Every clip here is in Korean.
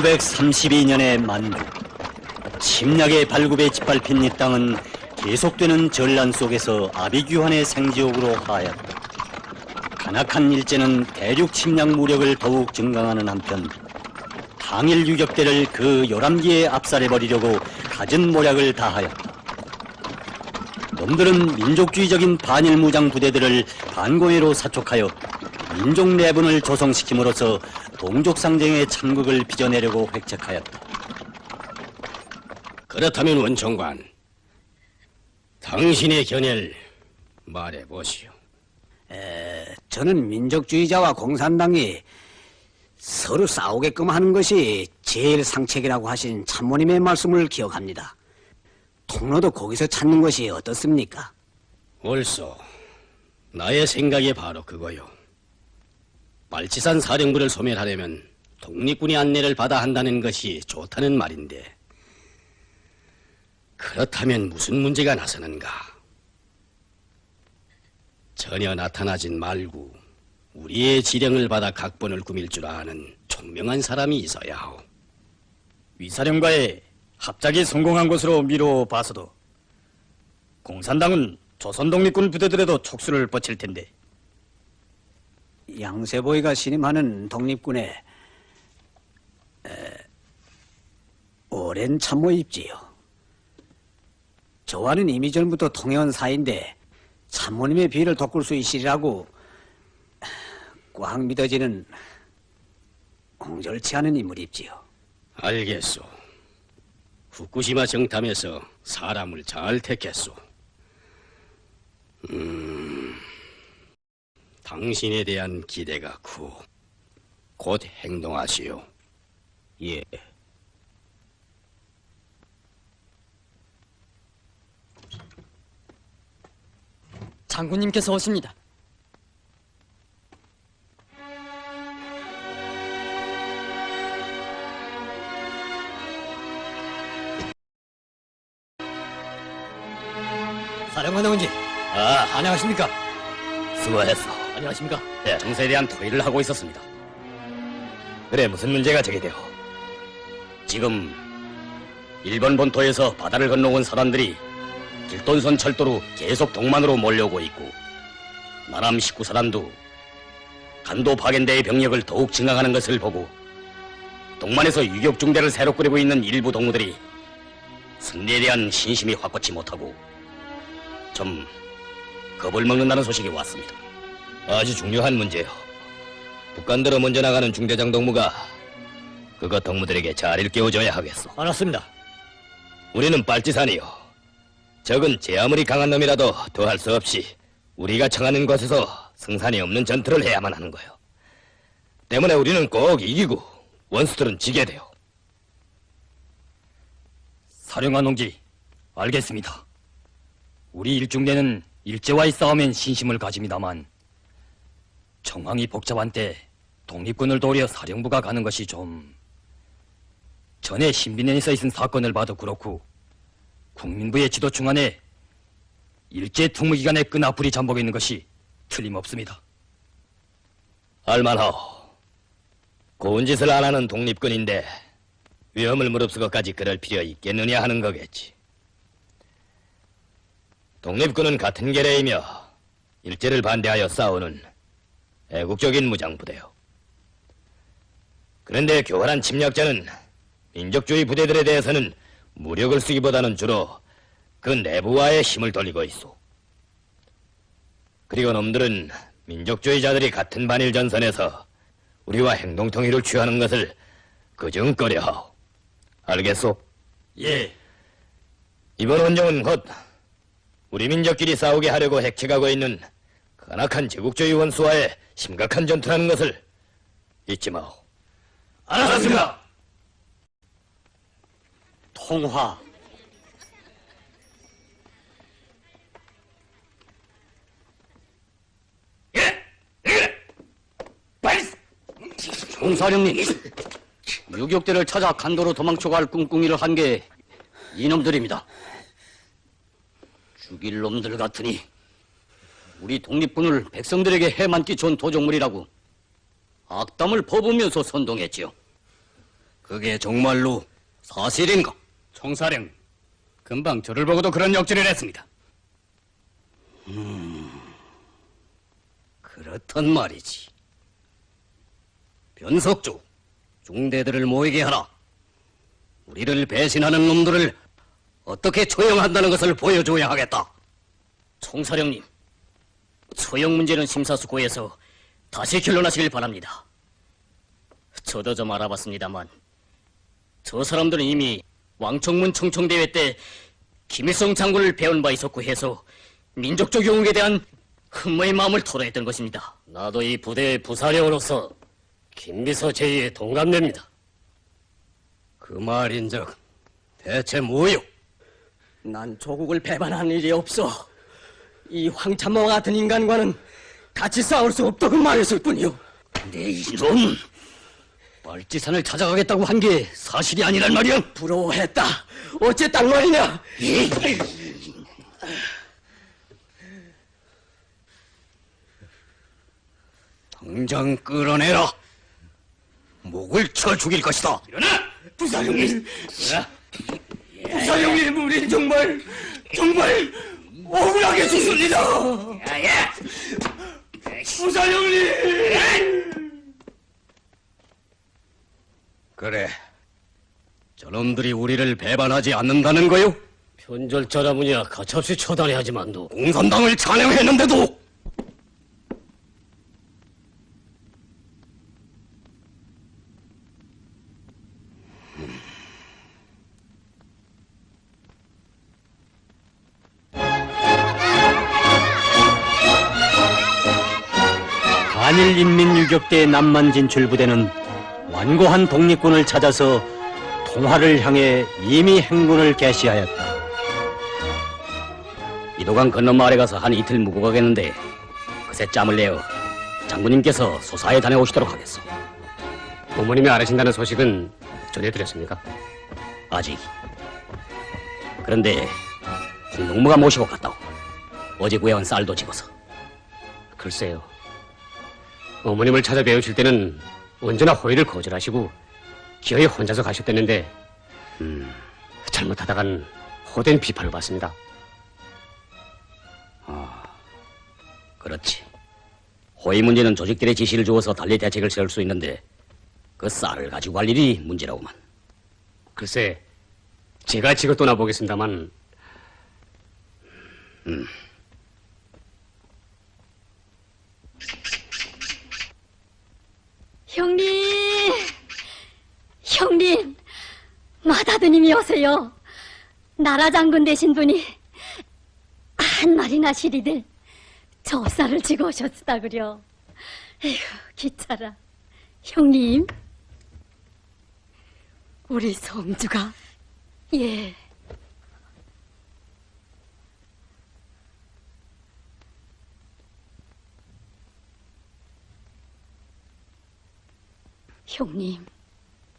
(1932년의) 만주 침략의 발굽에 짓밟힌 이 땅은 계속되는 전란 속에서 아비규환의 생지옥으로 하였다. 간악한 일제는 대륙 침략 무력을 더욱 증강하는 한편 당일 유격대를 그 요람기에 압살해버리려고 갖은 모략을 다하였다. 놈들은 민족주의적인 반일 무장 부대들을 반공회로 사촉하여 민족 내분을 조성시킴으로써 동족 상쟁의 참극을 빚어내려고 획책하였다. 그렇다면 원총관, 당신의 견해를 말해보시오. 저는 민족주의자와 공산당이 서로 싸우게끔 하는 것이 제일 상책이라고 하신 참모님의 말씀을 기억합니다. 통로도 거기서 찾는 것이 어떻습니까? 옳소. 나의 생각이 바로 그거요. 발치산 사령부를 소멸하려면 독립군의 안내를 받아 한다는 것이 좋다는 말인데, 그렇다면 무슨 문제가 나서는가? 전혀 나타나진 말고 우리의 지령을 받아 각본을 꾸밀 줄 아는 총명한 사람이 있어야 하오. 위사령과의 합작이 성공한 것으로 미루어 봐서도 공산당은 조선 독립군 부대들에도 촉수를 뻗칠 텐데, 양세보이가 신임하는 독립군의 오랜 참모입지요. 저와는 이미 전부터 통해온 사이인데 참모님의 비위를 돋굴 수 있으리라고 꽉 믿어지는 옹졸치 않은 인물입지요. 알겠소. 후쿠시마 정탐에서 사람을 잘 택했소. 당신에 대한 기대가 크고 곧 행동하시오. 예. 장군님께서 오십니다. 사령관 동지, 안녕하십니까? 수고했어. 안녕하십니까? 네, 정세에 대한 토의를 하고 있었습니다. 그래, 무슨 문제가 제기되어? 지금 일본 본토에서 바다를 건너온 사단들이 길돈선 철도로 계속 동만으로 몰려오고 있고, 나남 19사단도 간도 파견대의 병력을 더욱 증강하는 것을 보고 동만에서 유격중대를 새로 꾸리고 있는 일부 동무들이 승리에 대한 신심이 확고치 못하고 좀 겁을 먹는다는 소식이 왔습니다. 아주 중요한 문제요. 북간대로 먼저 나가는 중대장 동무가 그것 동무들에게 잘 일깨워줘야 하겠소. 알았습니다. 우리는 빨치산이요. 적은 제 아무리 강한 놈이라도 더할 수 없이 우리가 청하는 곳에서 승산이 없는 전투를 해야만 하는 거요. 때문에 우리는 꼭 이기고 원수들은 지게 돼요. 사령관 동지, 알겠습니다. 우리 일중대는 일제와의 싸움엔 신심을 가집니다만 정황이 복잡한 때 독립군을 도려 사령부가 가는 것이 좀... 전에 신비nen에서 있은 사건을 봐도 그렇고 국민부의 지도층 안에 일제 특무기관의 끈아풀이 잠복해 있는 것이 틀림없습니다. 알만하오. 고운 짓을 안 하는 독립군인데 위험을 무릅쓰고까지 그럴 필요 있겠느냐 하는 거겠지. 독립군은 같은 계례이며 일제를 반대하여 싸우는 애국적인 무장부대요. 그런데 교활한 침략자는 민족주의 부대들에 대해서는 무력을 쓰기보다는 주로 그 내부와의 힘을 돌리고 있어. 그리고 놈들은 민족주의자들이 같은 반일 전선에서 우리와 행동통일을 취하는 것을 그정거려 하오. 알겠소? 예. 이번 원정은 곧 우리 민족끼리 싸우게 하려고 핵취하고 있는 간악한 제국주의 원수와의 심각한 전투라는 것을 잊지 마오. 알았습니다. 통화. 총사령님, 유격대를 찾아 간도로 도망쳐갈 꿍꿍이를 한 게 이놈들입니다. 죽일 놈들 같으니 우리 독립군을 백성들에게 해만 끼쳐온 도적물이라고 악담을 퍼부으면서 선동했지요. 그게 정말로 사실인가? 총사령, 금방 저를 보고도 그런 역질을 했습니다. 그렇단 말이지. 변석주, 중대들을 모이게 하라. 우리를 배신하는 놈들을 어떻게 처형한다는 것을 보여줘야 하겠다. 총사령님, 처형 문제는 심사숙고해서 다시 결론하시길 바랍니다. 저도 좀 알아봤습니다만 저 사람들은 이미 왕청문 청청대회 때 김일성 장군을 배운 바 있었고 해서 민족적 영웅에 대한 흠모의 마음을 토로했던 것입니다. 나도 이 부대의 부사령으로서 김비서 제의에 동감됩니다. 그 말인즉 대체 뭐요? 난 조국을 배반한 일이 없어. 이 황참모 같은 인간과는 같이 싸울 수 없다고 말했을 뿐이요. 내 이놈! 발지산을 찾아가겠다고 한 게 사실이 아니란 말이야? 부러워했다. 어째 딱 말이냐? 당장 끌어내라. 목을 쳐 죽일 것이다. 부사령님! 부사령님, 우린 정말 억울하게 죽습니다. 부사령님! 그래. 저놈들이 우리를 배반하지 않는다는 거요? 편절자라무냐 가차없이 처단해야지만도 공산당을 찬양했는데도! 한일인민유격대 남만 진출 부대는 완고한 독립군을 찾아서 통화를 향해 이미 행군을 개시하였다. 이도강 건너 마을에 가서 한 이틀 묵고 가겠는데 그새 짬을 내어 장군님께서 소사에 다녀오시도록 하겠소. 부모님이 알으신다는 소식은 전해드렸습니까? 아직. 그런데 홍농무가 모시고 갔다오. 어제 구해온 쌀도 집어서. 글쎄요. 어머님을 찾아 배우실 때는 언제나 호의를 거절하시고 기어이 혼자서 가셨댔는데 잘못하다간 호된 비판을 받습니다. 그렇지. 호의 문제는 조직들의 지시를 주어서 달리 대책을 세울 수 있는데 그 쌀을 가지고 갈 일이 문제라고만. 글쎄, 제가 지금 떠나보겠습니다만 형님, 마다드님이 오세요. 나라 장군 되신 분이 한 마리나 시리들 좁쌀을 지고 오셨다 그려. 에휴, 기차라. 형님, 우리 성주가 예. 형님,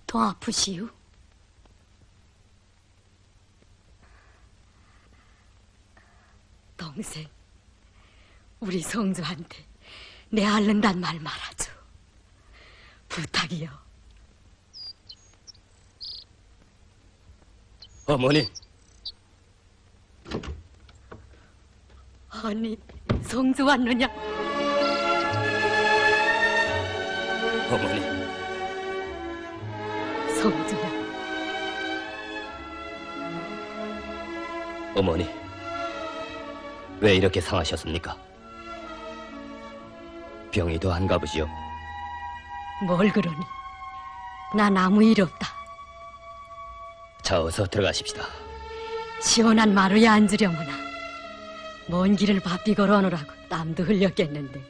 더 아프시오? 동생, 우리 성주한테 내 앓는단 말 말아줘. 부탁이요. 어머니. 아니, 성주 왔느냐? 어머니. 성주야. 어머니. 왜 이렇게 상하셨습니까? 병이도 안 가보시오. 뭘 그러니? 난 아무 일 없다. 자, 어서 들어가십시다. 시원한 마루에 앉으려무나. 먼 길을 바삐 걸어오느라고 땀도 흘렸겠는데.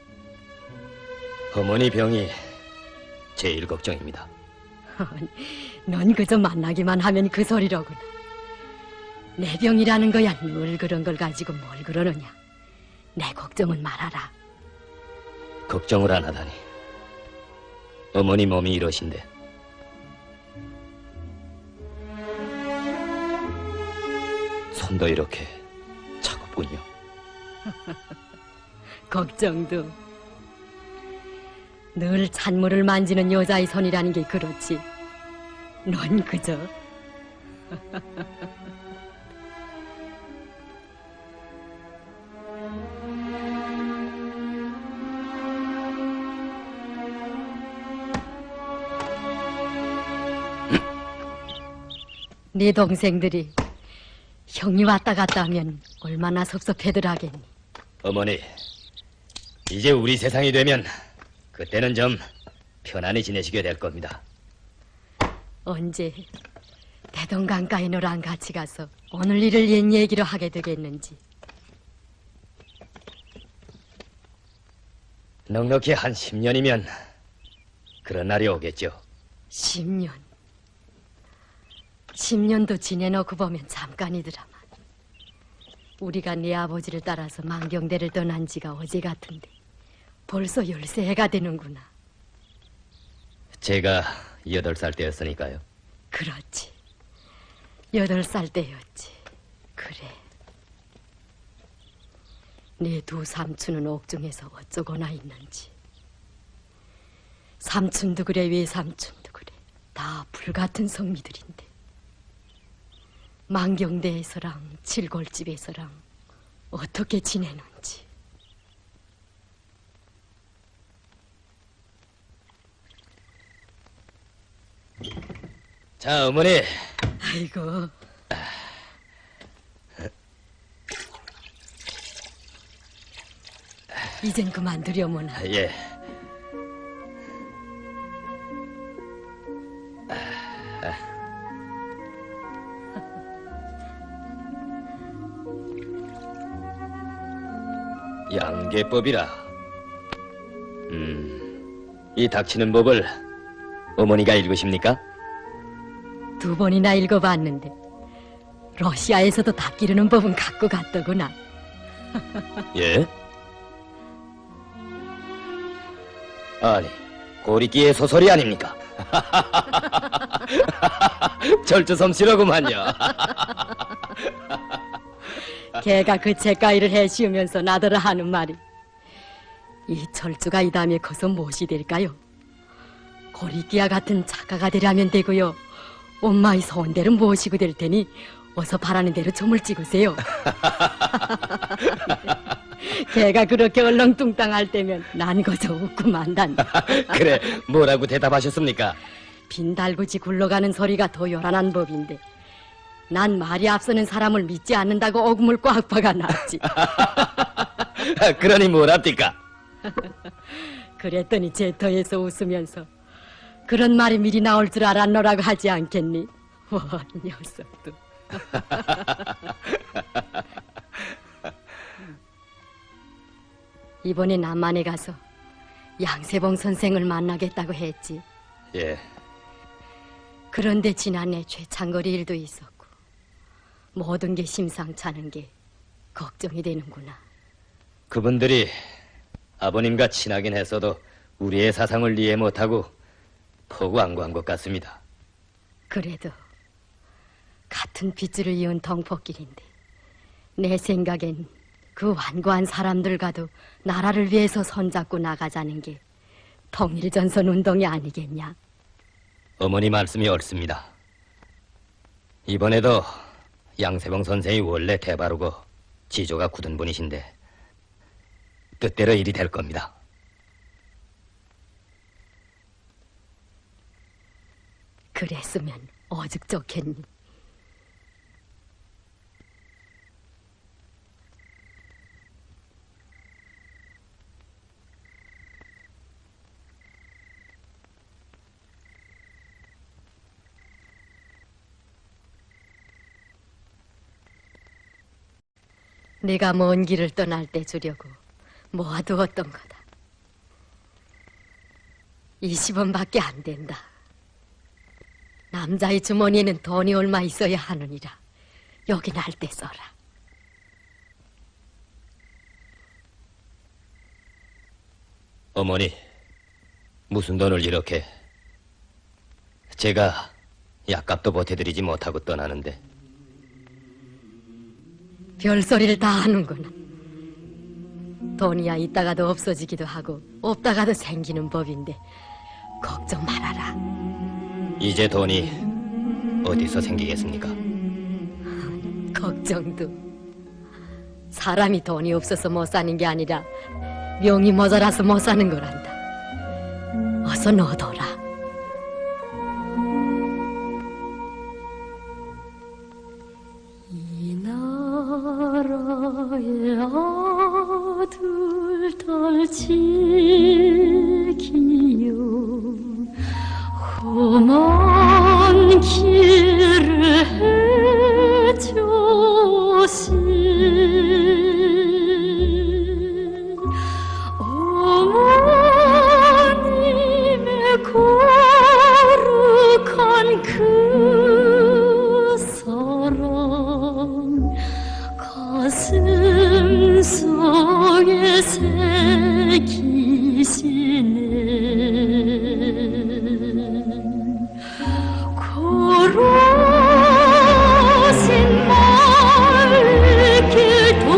어머니 병이 제일 걱정입니다. 넌 그저 만나기만 하면 그 소리로구나. 내 병이라는 거야 늘 그런 걸 가지고 뭘 그러느냐. 내 걱정은 말아라. 걱정을 안 하다니. 어머니 몸이 이러신데. 손도 이렇게 차갑군요. 걱정도. 늘 찬물을 만지는 여자의 손이라는 게 그렇지. 넌 그저 네 동생들이 형이 왔다 갔다 하면 얼마나 섭섭해들 하겠니. 어머니, 이제 우리 세상이 되면 그때는 좀 편안히 지내시게 될 겁니다. 언제 대동강가에 너랑 같이 가서 오늘 일을 옛 얘기로 하게 되겠는지. 넉넉히 한 10년이면 그런 날이 오겠죠. 10년. 10년도 지내놓고 보면 잠깐이더라만. 우리가 네 아버지를 따라서 만경대를 떠난 지가 어제 같은데 벌써 13해가 되는구나. 제가 8살 때였으니까요. 그렇지. 8살 때였지. 그래. 네 두 삼촌은 옥중에서 어쩌거나 있는지. 삼촌도 그래 외삼촌도 그래. 다 불같은 성미들인데. 만경대에서랑 칠골집에서랑 어떻게 지내는지. 자, 어머니. 아이고. 이젠 그만두려무나. 예. 양계법이라. 이 닥치는 법을 어머니가 읽으십니까? 2번이나 읽어봤는데 러시아에서도 닭 기르는 법은 갖고 갔더구나. 예? 아니, 고리끼의 소설이 아닙니까? 절주솜씨로구만요. 걔가 그 책가위를 해씌우면서 나더러 하는 말이, 이 철주가 이 다음에 커서 무엇이 될까요? 고리끼와 같은 작가가 되려면 되고요. 엄마의 소원대로 무엇이고 될 테니 어서 바라는 대로 점을 찍으세요. 걔가 그렇게 얼렁뚱땅할 때면 난 거저 웃고 만단다. 그래, 뭐라고 대답하셨습니까? 빈달구지 굴러가는 소리가 더 요란한 법인데 난 말이 앞서는 사람을 믿지 않는다고 어금을 꽉 박아 놨지. 그러니 뭐랍니까? 그랬더니 제터에서 웃으면서 그런 말이 미리 나올 줄 알았노라고 하지 않겠니? 원 녀석도. 이번에 남한에 가서 양세봉 선생을 만나겠다고 했지. 예. 그런데 지난해 최창거리 일도 있었고 모든 게 심상찮은 게 걱정이 되는구나. 그분들이 아버님과 친하긴 했어도 우리의 사상을 이해 못하고 포구안구한 것 같습니다. 그래도 같은 핏줄을 이은 동포끼리인데 내 생각엔 그 완고한 사람들과도 나라를 위해서 손잡고 나가자는 게 통일전선 운동이 아니겠냐. 어머니 말씀이 옳습니다. 이번에도 양세봉 선생이 원래 대바르고 지조가 굳은 분이신데 뜻대로 일이 될 겁니다. 그랬으면 오죽 좋겠니. 내가 먼 길을 떠날 때 주려고 모아두었던 거다. 20원밖에 안 된다. 남자의 주머니에는 돈이 얼마 있어야 하느니라. 여기 날 때 써라. 어머니, 무슨 돈을 이렇게... 제가 약값도 보태드리지 못하고 떠나는데. 별소리를 다 하는구나. 돈이야 있다가도 없어지기도 하고 없다가도 생기는 법인데 걱정 말아라. 이제 돈이 어디서 생기겠습니까? 걱정도. 사람이 돈이 없어서 못 사는 게 아니라 명이 모자라서 못 사는 거란다. 어서 넣어둬라. 이 나라의 아들 딸 지키요 험한 길을 해주신 어머님의 거룩한 그 사랑 가슴 속에 새기시네. 걸어신 말길 돋우며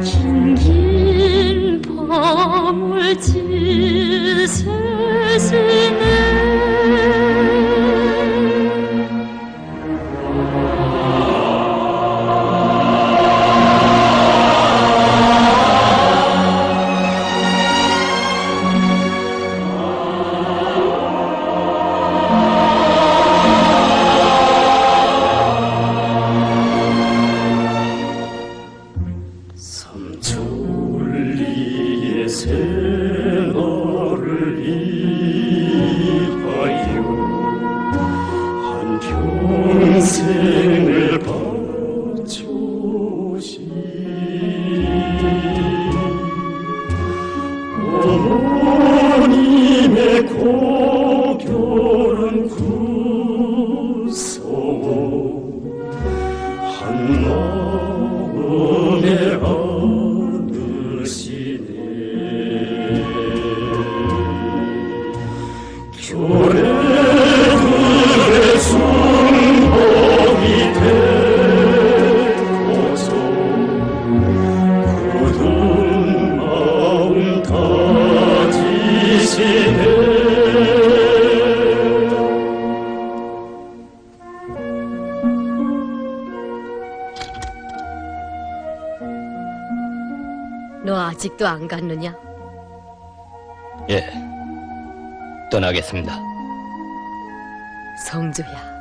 긴긴 밤을 지새시네. 삼천리의 새날을 위하여 한평생을 바쳐오신 어머님의 고결한 구속 한 마음에 안으시네. 교례들의 순복이 되고서 굳은 마음 다지시네. 너 아직도 안 갔느냐? 예, 떠나겠습니다. 성주야,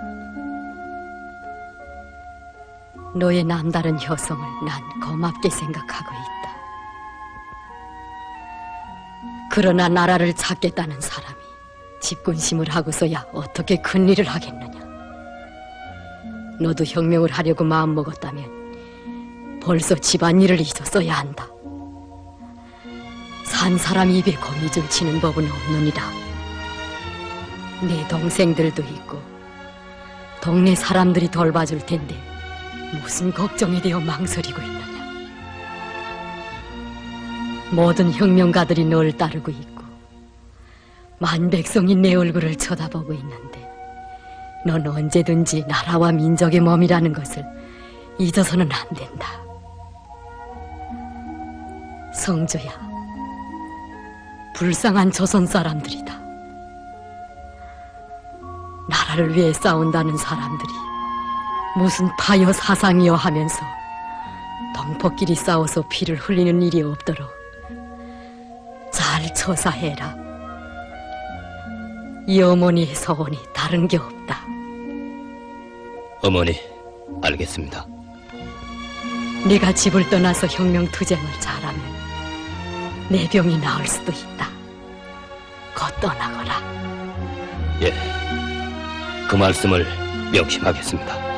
너의 남다른 효성을 난 고맙게 생각하고 있다. 그러나 나라를 찾겠다는 사람이 집군심을 하고서야 어떻게 큰 일을 하겠느냐. 너도 혁명을 하려고 마음먹었다면 벌써 집안일을 잊었어야 한다. 산 사람 입에 거미줄 치는 법은 없느니라. 내 동생들도 있고 동네 사람들이 돌봐줄 텐데 무슨 걱정에 대해 망설이고 있느냐. 모든 혁명가들이 널 따르고 있고 만백성이 내 얼굴을 쳐다보고 있는데 넌 언제든지 나라와 민족의 몸이라는 것을 잊어서는 안 된다. 성주야, 불쌍한 조선 사람들이다. 나라를 위해 싸운다는 사람들이 무슨 파여 사상이여 하면서 동포끼리 싸워서 피를 흘리는 일이 없도록 잘 조사해라. 이 어머니의 소원이 다른 게 없다. 어머니, 알겠습니다. 네가 집을 떠나서 혁명투쟁을 잘하면 내 병이 나을 수도 있다. 곧 떠나거라. 예, 그 말씀을 명심하겠습니다.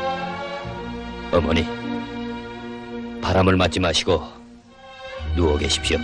어머니, 바람을 맞지 마시고 누워 계십시오.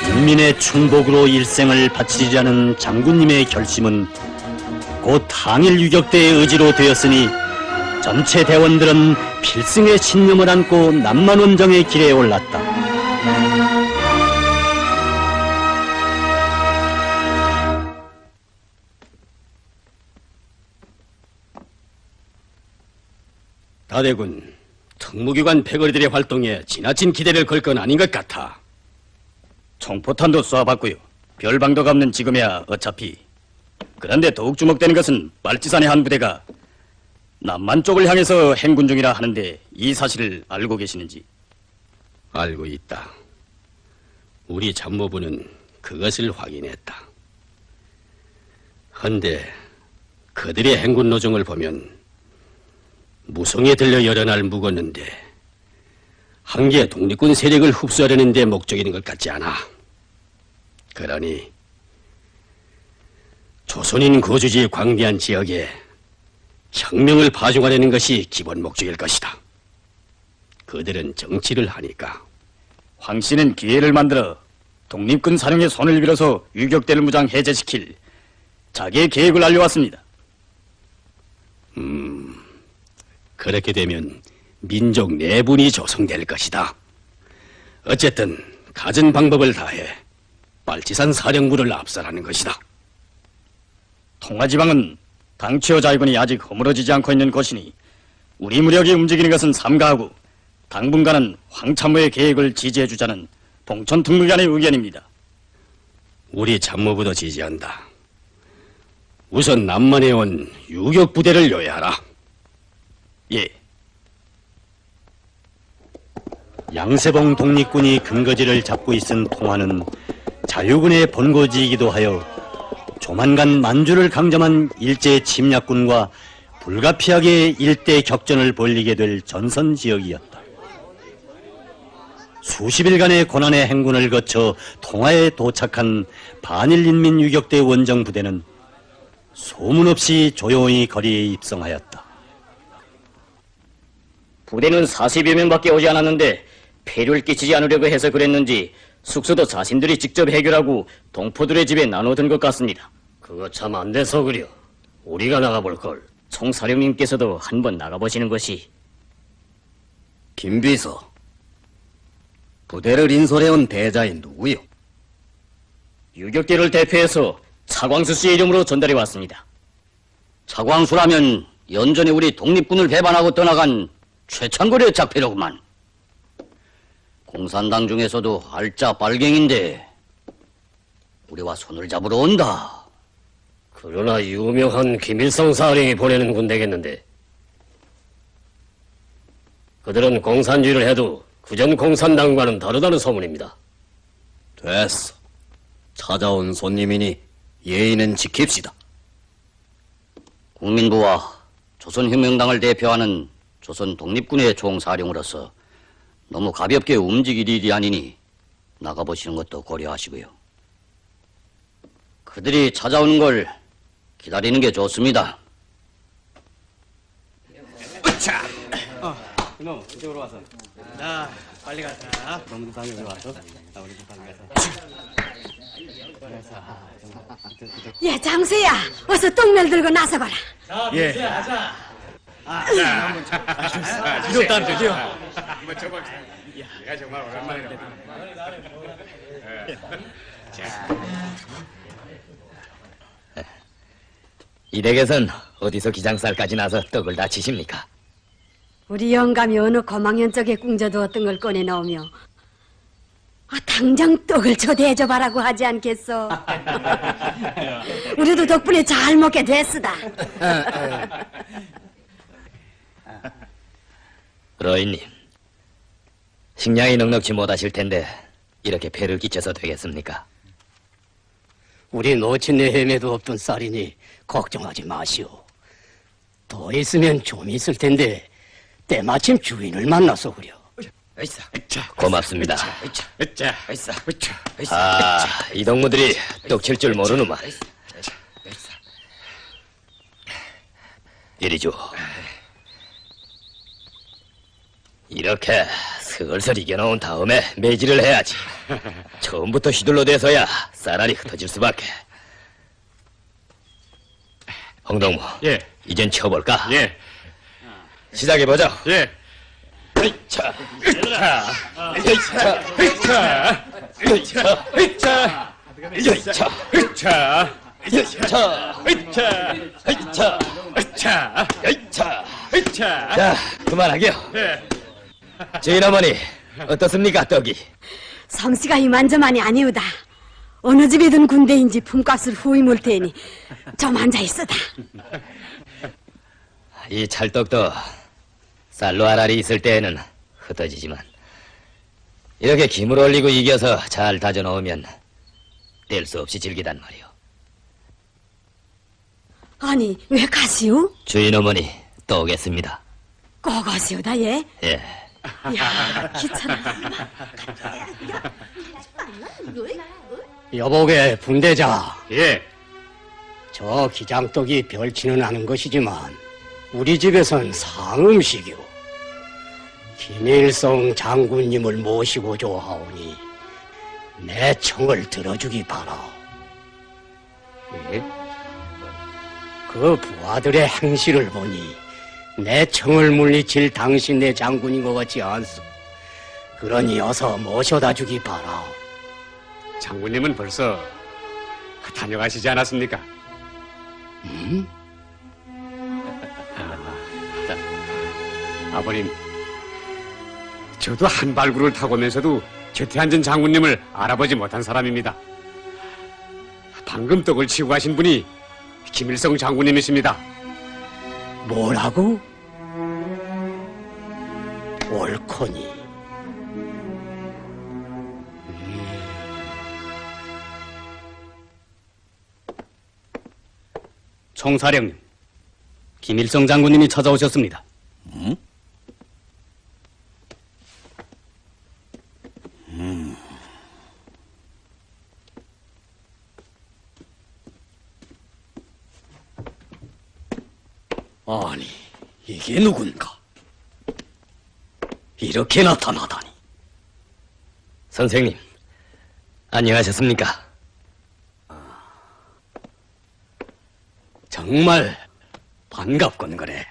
인민의 충복으로 일생을 바치자는 장군님의 결심은 곧 항일 유격대의 의지로 되었으니 전체 대원들은 필승의 신념을 안고 남만원정의 길에 올랐다. 다대군, 특무기관 패거리들의 활동에 지나친 기대를 걸 건 아닌 것 같아. 총포탄도 쏘아봤고요. 별방도가 없는 지금이야 어차피. 그런데 더욱 주목되는 것은 말지산의 한 부대가 남만 쪽을 향해서 행군 중이라 하는데 이 사실을 알고 계시는지? 알고 있다. 우리 참모부는 그것을 확인했다. 헌데 그들의 행군 노정을 보면 무성에 들려 여러 날 묵었는데 한계 독립군 세력을 흡수하려는 데 목적인 것 같지 않아. 그러니 조선인 거주지의 광대한 지역에 혁명을 파종하려는 것이 기본 목적일 것이다. 그들은 정치를 하니까. 황 씨는 기회를 만들어 독립군 사령의 손을 빌어서 유격대를 무장 해제시킬 자기의 계획을 알려왔습니다. 그렇게 되면 민족 내분이 조성될 것이다. 어쨌든 가진 방법을 다해 빨치산 사령부를 압살하는 것이다. 통화지방은 당치어 자위군이 아직 허물어지지 않고 있는 곳이니 우리 무력이 움직이는 것은 삼가하고 당분간은 황 참모의 계획을 지지해주자는 봉천 특무관의 의견입니다. 우리 참모부도 지지한다. 우선 남만에 온 유격 부대를 요해하라. 예. 양세봉 독립군이 근거지를 잡고 있은 통화는 자유군의 본거지이기도 하여 조만간 만주를 강점한 일제 침략군과 불가피하게 일대 격전을 벌이게 될 전선 지역이었다. 수십일간의 고난의 행군을 거쳐 통화에 도착한 반일인민 유격대 원정 부대는 소문 없이 조용히 거리에 입성하였다. 부대는 40여 명밖에 오지 않았는데 폐류를 끼치지 않으려고 해서 그랬는지 숙소도 자신들이 직접 해결하고 동포들의 집에 나눠둔 것 같습니다. 그거 참 안 돼서 그려. 우리가 나가볼걸. 총사령님께서도 한번 나가보시는 것이. 김비서, 부대를 인솔해온 대자인 누구요? 유격대를 대표해서 차광수 씨의 이름으로 전달해 왔습니다. 차광수라면 연전에 우리 독립군을 배반하고 떠나간 최창거리의 작패로구만. 공산당 중에서도 알짜 빨갱인데 우리와 손을 잡으러 온다. 그러나 유명한 김일성 사령이 보내는 군대겠는데. 그들은 공산주의를 해도 그전 공산당과는 다르다는 소문입니다. 됐어. 찾아온 손님이니 예의는 지킵시다. 국민부와 조선혁명당을 대표하는 조선 독립군의 총사령으로서 너무 가볍게 움직일 일이 아니니 나가보시는 것도 고려하시고요. 그들이 찾아오는 걸 기다리는 게 좋습니다. 으차! 너 이쪽으로 와서. 자, 빨리 가자. 너무 상에 와서. 나 우리 좀 빨리 가자. 예, 장수야, 어서 똥멜 들고 나서봐라. 이 댁에선 어디서 기장살까지 나서 떡을 다 치십니까? 우리 영감이 어느 고망현 쪽에 꿍져두었던 걸 꺼내 넣으며 당장 떡을 초대해줘봐라고 하지 않겠어? 우리도 덕분에 잘 먹게 됐으다. 러인님, 식량이 넉넉지 못하실 텐데 이렇게 폐를 끼쳐서 되겠습니까? 우리 노친네 헤매도 없던 쌀이니 걱정하지 마시오. 더 있으면 좀 있을 텐데 때마침 주인을 만나서 그려. 고맙습니다. 아, 이 동무들이 떡칠 줄 모르는구만. 이리 줘. 이렇게 슬슬 이겨놓은 다음에 매질을 해야지. 처음부터 휘둘러 대서야 쌀알이 흩어질 수밖에. 홍동무, 예. 이젠 쳐볼까? 예. 시작해보자. 예. 자, 자, 그만하게요. 주인 어머니, 어떻습니까, 떡이? 솜씨가 이만저만이 아니오다. 어느 집이든 군대인지 품값을 후히 물 테니 좀 앉아있어다. 이 찰떡도 쌀로 알알이 있을 때에는 흩어지지만 이렇게 김을 올리고 이겨서 잘 다져 넣으면 뗄 수 없이 질기단 말이오. 아니, 왜 가시오? 주인 어머니 또 오겠습니다. 꼭 가시오다, 예? 예. 야, 귀찮아. 여보게 분대자, 예. 저 기장떡이 별치는 않은 것이지만 우리 집에선 상음식이오. 김일성 장군님을 모시고 좋아하오니 내 청을 들어주기 바라. 예? 그 부하들의 행실을 보니 내 청을 물리칠 당신네 장군인 것 같지 않소. 그러니 어서 모셔다 주기 바라. 장군님은 벌써 다녀가시지 않았습니까? 아버님, 저도 한 발구를 타고면서도 곁에 앉은 장군님을 알아보지 못한 사람입니다. 방금 떡을 치고 가신 분이 김일성 장군님이십니다. 뭐라고? 옳거니. 총사령님, 김일성 장군님이 찾아오셨습니다. 아니, 이게 누군가? 이렇게 나타나다니. 선생님, 안녕하셨습니까? 정말 반갑건 그래.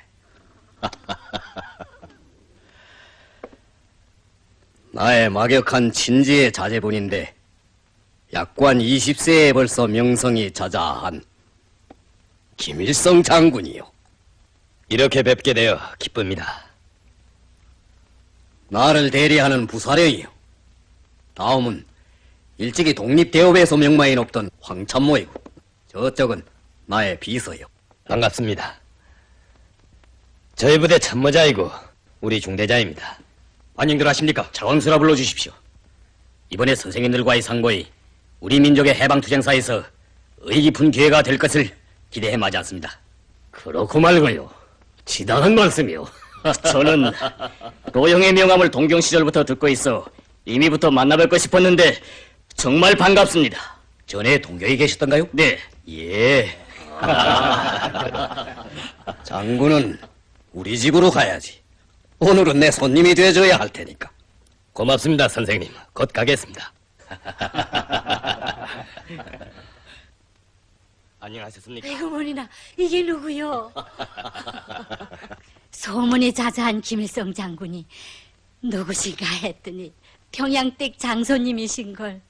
나의 막역한 친지의 자제분인데 약관 20세에 벌써 명성이 자자한 김일성 장군이요. 이렇게 뵙게 되어 기쁩니다. 나를 대리하는 부사령이요. 다음은 일찍이 독립대업에서 명마에 높던 황참모이고 저쪽은 나의 비서요. 반갑습니다. 저희 부대 참모자이고 우리 중대자입니다. 안녕들 하십니까? 차원수라 불러주십시오. 이번에 선생님들과의 상보에 우리 민족의 해방투쟁사에서 의의 깊은 기회가 될 것을 기대해 마지 않습니다. 그렇고 말고요. 지당한 말씀이요. 저는 노영의 명함을 동경 시절부터 듣고 있어 이미부터 만나뵙고 싶었는데 정말 반갑습니다. 전에 동경에 계셨던가요? 네. 예. 장군은 우리 집으로 가야지. 오늘은 내 손님이 돼줘야 할 테니까. 고맙습니다, 선생님. 곧 가겠습니다. 안녕하셨습니까? 아이고 머니나 이게 누구요? 소문이 자자한 김일성 장군이 누구신가 했더니 평양댁 장손님이신걸.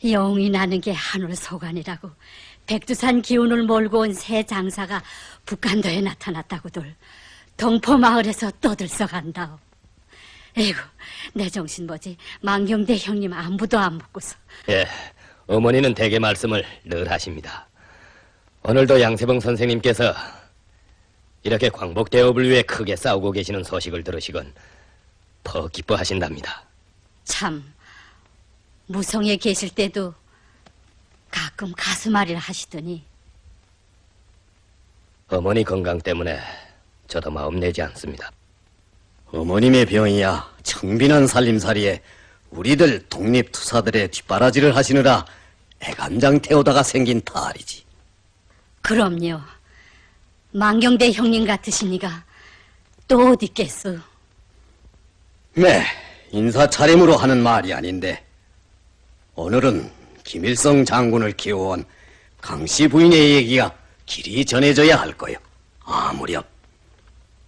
영이 나는 게 한올 소관이라고 백두산 기운을 몰고 온 새 장사가 북한도에 나타났다고들 동포마을에서 떠들썩한다오. 에이구 내 정신 뭐지 만경대 형님 안부도 안 묻고서. 예, 어머니는 대개 말씀을 늘 하십니다. 오늘도 양세봉 선생님께서 이렇게 광복대업을 위해 크게 싸우고 계시는 소식을 들으시건 더 기뻐하신답니다. 참 무성에 계실 때도 가끔 가슴앓이를 하시더니. 어머니 건강 때문에 저도 마음 내지 않습니다. 어머님의 병이야 청빈한 살림살이에 우리들 독립투사들의 뒷바라지를 하시느라 애간장 태우다가 생긴 탈이지. 그럼요. 만경대 형님 같으시니까 또 어디 있겠소. 네, 인사 차림으로 하는 말이 아닌데 오늘은 김일성 장군을 키워온 강씨 부인의 얘기가 길이 전해져야 할 거요. 아무렴.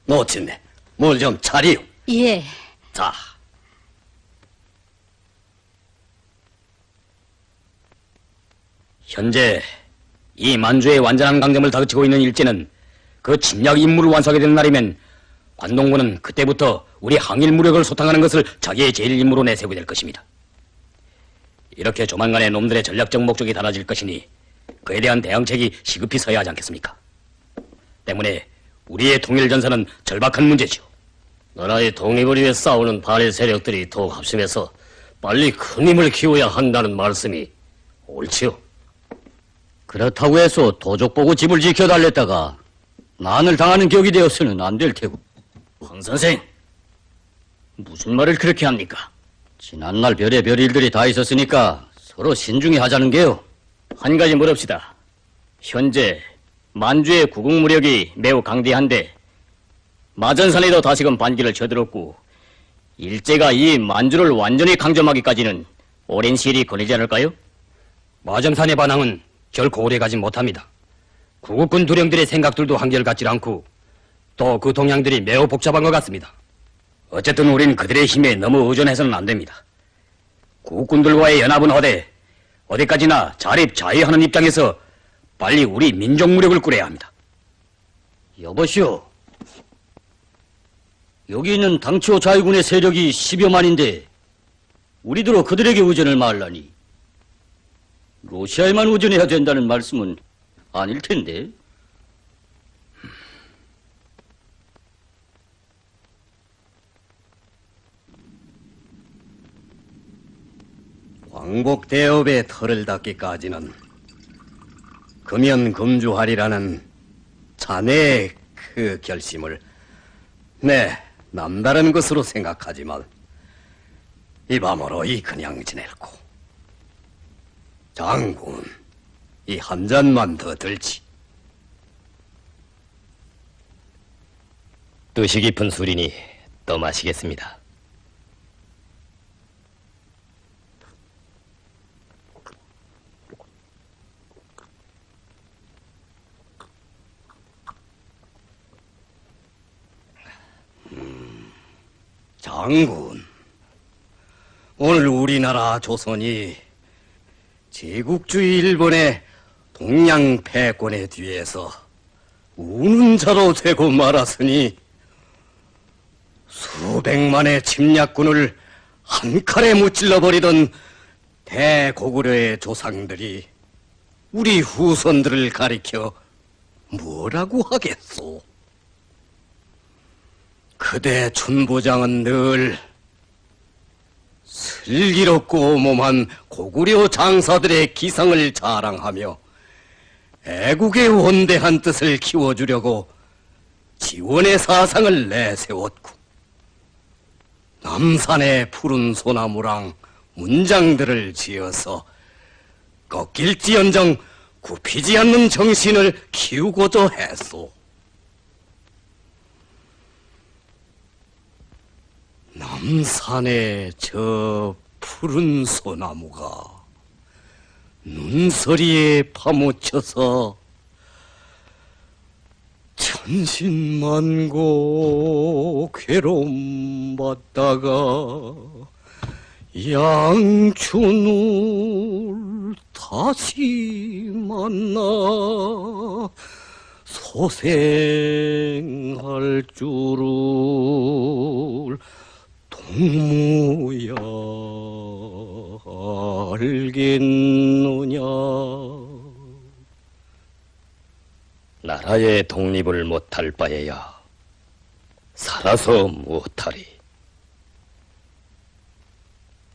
놓친네, 뭘 좀 차리요. 예. 자, 현재 이 만주의 완전한 강점을 다그치고 있는 일제는 그 침략 임무를 완수하게 되는 날이면 관동군은 그때부터 우리 항일 무력을 소탕하는 것을 자기의 제일 임무로 내세우게 될 것입니다. 이렇게 조만간에 놈들의 전략적 목적이 달라질 것이니 그에 대한 대응책이 시급히 서야 하지 않겠습니까? 때문에 우리의 통일 전선은 절박한 문제지요. 나라의 독립을 위해 싸우는 반일 세력들이 더욱 합심해서 빨리 큰 힘을 키워야 한다는 말씀이 옳지요. 그렇다고 해서 도적 보고 집을 지켜달랬다가 난을 당하는 격이 되었으면 안 될 테고. 황 선생, 무슨 말을 그렇게 합니까? 지난날 별의별 일들이 다 있었으니까 서로 신중히 하자는 게요. 한 가지 물읍시다. 현재 만주의 구국 무력이 매우 강대한데 마전산에도 다시금 반기를 쳐들었고 일제가 이 만주를 완전히 강점하기까지는 오랜 시일이 걸리지 않을까요? 마점산의 반항은 결코 오래가진 못합니다. 구국군 두령들의 생각들도 한결같지 않고 또 그 동향들이 매우 복잡한 것 같습니다. 어쨌든 우린 그들의 힘에 너무 의존해서는 안 됩니다. 국군들과의 연합은 하되 어디까지나 자립자의하는 입장에서 빨리 우리 민족 무력을 꾸려야 합니다. 여보시오. 여기 있는 당초 자위군의 세력이 10여만인데 우리들로 그들에게 의존을 말라니 러시아에만 의존해야 된다는 말씀은 아닐 텐데. 광복대업의 털을 닦기까지는 금연금주하리라는 자네의 그 결심을 남다른 것으로 생각하지만 이 밤으로 이 그냥 지낼고 장군 이 한 잔만 더 들지. 뜻이 깊은 술이니 또 마시겠습니다. 장군, 오늘 우리나라 조선이 제국주의 일본의 동양 패권에 뒤에서 우는 자로 되고 말았으니 수백만의 침략군을 한 칼에 무찔러 버리던 대고구려의 조상들이 우리 후손들을 가리켜 뭐라고 하겠소? 그대 춘부장은 늘 슬기롭고 오몸한 고구려 장사들의 기상을 자랑하며 애국의 원대한 뜻을 키워주려고 지원의 사상을 내세웠고 남산의 푸른 소나무랑 문장들을 지어서 꺾일지언정 굽히지 않는 정신을 키우고자 했소. 남산의 저 푸른 소나무가 눈서리에 파묻혀서 천신만고 괴로움 받다가 양춘을 다시 만나 소생할 줄을 동무야 알겠느냐. 나라의 독립을 못할 바에야 살아서 무엇하리.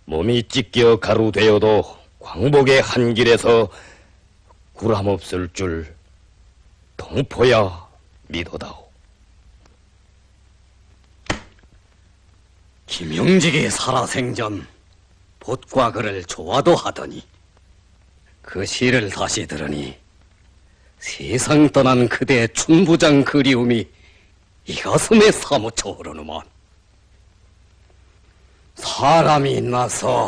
몸이 찢겨 가루되어도 광복의 한 길에서 구람없을 줄 동포야 믿어다오. 김영직이 살아생전 봇과 글을 좋아도 하더니 그 시를 다시 들으니 세상 떠난 그대의 춘부장 그리움이 이 가슴에 사무쳐 오르는만. 사람이 나서